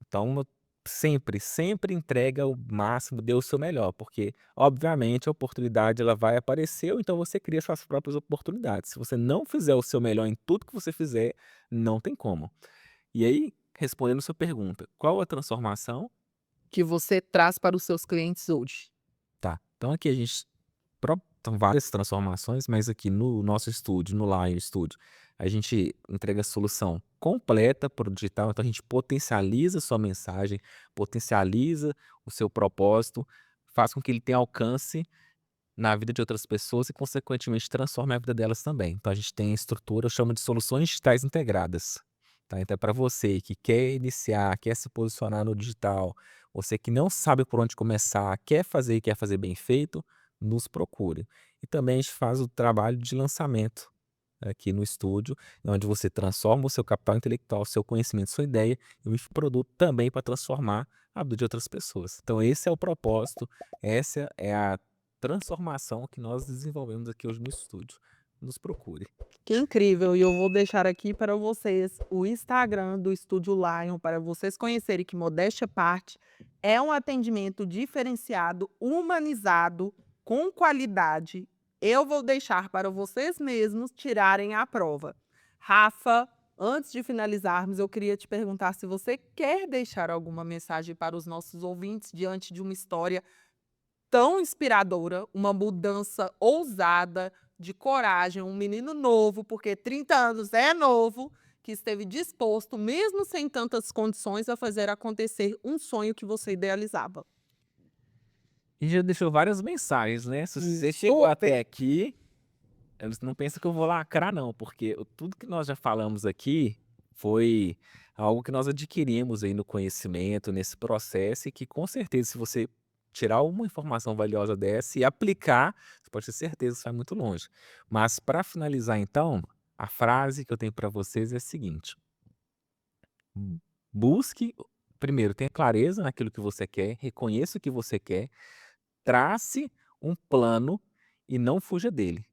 Speaker 1: Então, sempre, sempre entrega o máximo, dê o seu melhor, porque, obviamente, a oportunidade ela vai aparecer, ou então você cria suas próprias oportunidades. Se você não fizer o seu melhor em tudo que você fizer, não tem como. E aí, respondendo sua pergunta, qual a transformação?
Speaker 2: Que você traz para os seus clientes hoje.
Speaker 1: Tá, então aqui a gente são várias transformações, mas aqui no nosso estúdio, no Lion Studio, a gente entrega a solução completa para o digital, então a gente potencializa a sua mensagem, potencializa o seu propósito, faz com que ele tenha alcance na vida de outras pessoas e, consequentemente, transforme a vida delas também. Então a gente tem a estrutura, eu chamo de soluções digitais integradas. Tá? Então é para você que quer iniciar, quer se posicionar no digital, você que não sabe por onde começar, quer fazer e quer fazer bem feito, nos procure. E também a gente faz o trabalho de lançamento aqui no estúdio, onde você transforma o seu capital intelectual, o seu conhecimento, sua ideia em um produto também para transformar a vida de outras pessoas. Então esse é o propósito, essa é a transformação que nós desenvolvemos aqui hoje no estúdio. Nos procure.
Speaker 2: Que incrível! E eu vou deixar aqui para vocês o Instagram do Estúdio Lion, para vocês conhecerem que, modéstia à parte, é um atendimento diferenciado, humanizado, com qualidade. Eu vou deixar para vocês mesmos tirarem a prova. Rafa, antes de finalizarmos, eu queria te perguntar se você quer deixar alguma mensagem para os nossos ouvintes diante de uma história tão inspiradora, uma mudança ousada, de coragem, um menino novo, porque 30 anos é novo, que esteve disposto, mesmo sem tantas condições, a fazer acontecer um sonho que você idealizava.
Speaker 1: E já deixou várias mensagens, né? Se você chegou
Speaker 2: Super!
Speaker 1: até aqui, não pensa que eu vou lacrar, não, porque tudo que nós já falamos aqui foi algo que nós adquirimos aí no conhecimento, nesse processo, e que com certeza, se você tirar uma informação valiosa dessa e aplicar, você pode ter certeza que você vai muito longe. Mas para finalizar, então, a frase que eu tenho para vocês é a seguinte: busque, primeiro, tenha clareza naquilo que você quer, reconheça o que você quer, trace um plano e não fuja dele.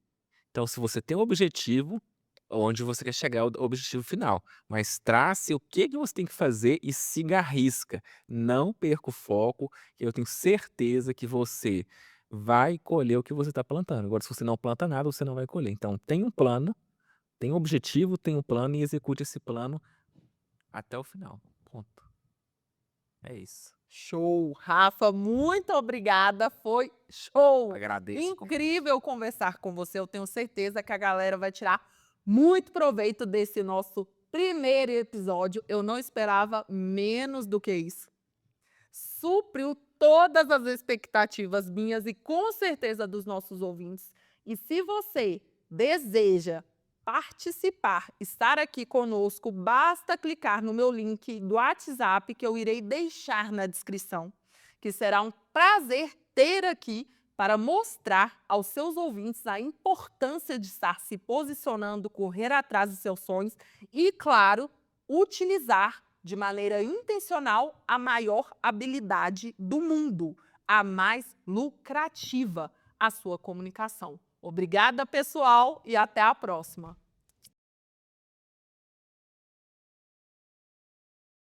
Speaker 1: Então, se você tem um objetivo, onde você quer chegar ao objetivo final, mas trace o que que você tem que fazer e siga a risca. Não perca o foco, que eu tenho certeza que você vai colher o que você está plantando. Agora, se você não planta nada, você não vai colher. Então, tem um plano, tem um objetivo, tem um plano e execute esse plano até o final. Ponto. É isso.
Speaker 2: Show! Rafa, muito obrigada, foi show!
Speaker 1: Agradeço.
Speaker 2: Incrível conversar com você, eu tenho certeza que a galera vai tirar muito proveito desse nosso primeiro episódio, eu não esperava menos do que isso. Supriu todas as expectativas minhas e com certeza dos nossos ouvintes. E se você deseja participar, estar aqui conosco, basta clicar no meu link do WhatsApp que eu irei deixar na descrição, que será um prazer ter aqui para mostrar aos seus ouvintes a importância de estar se posicionando, correr atrás dos seus sonhos e, claro, utilizar de maneira intencional a maior habilidade do mundo, a mais lucrativa, a sua comunicação. Obrigada, pessoal, e até a próxima.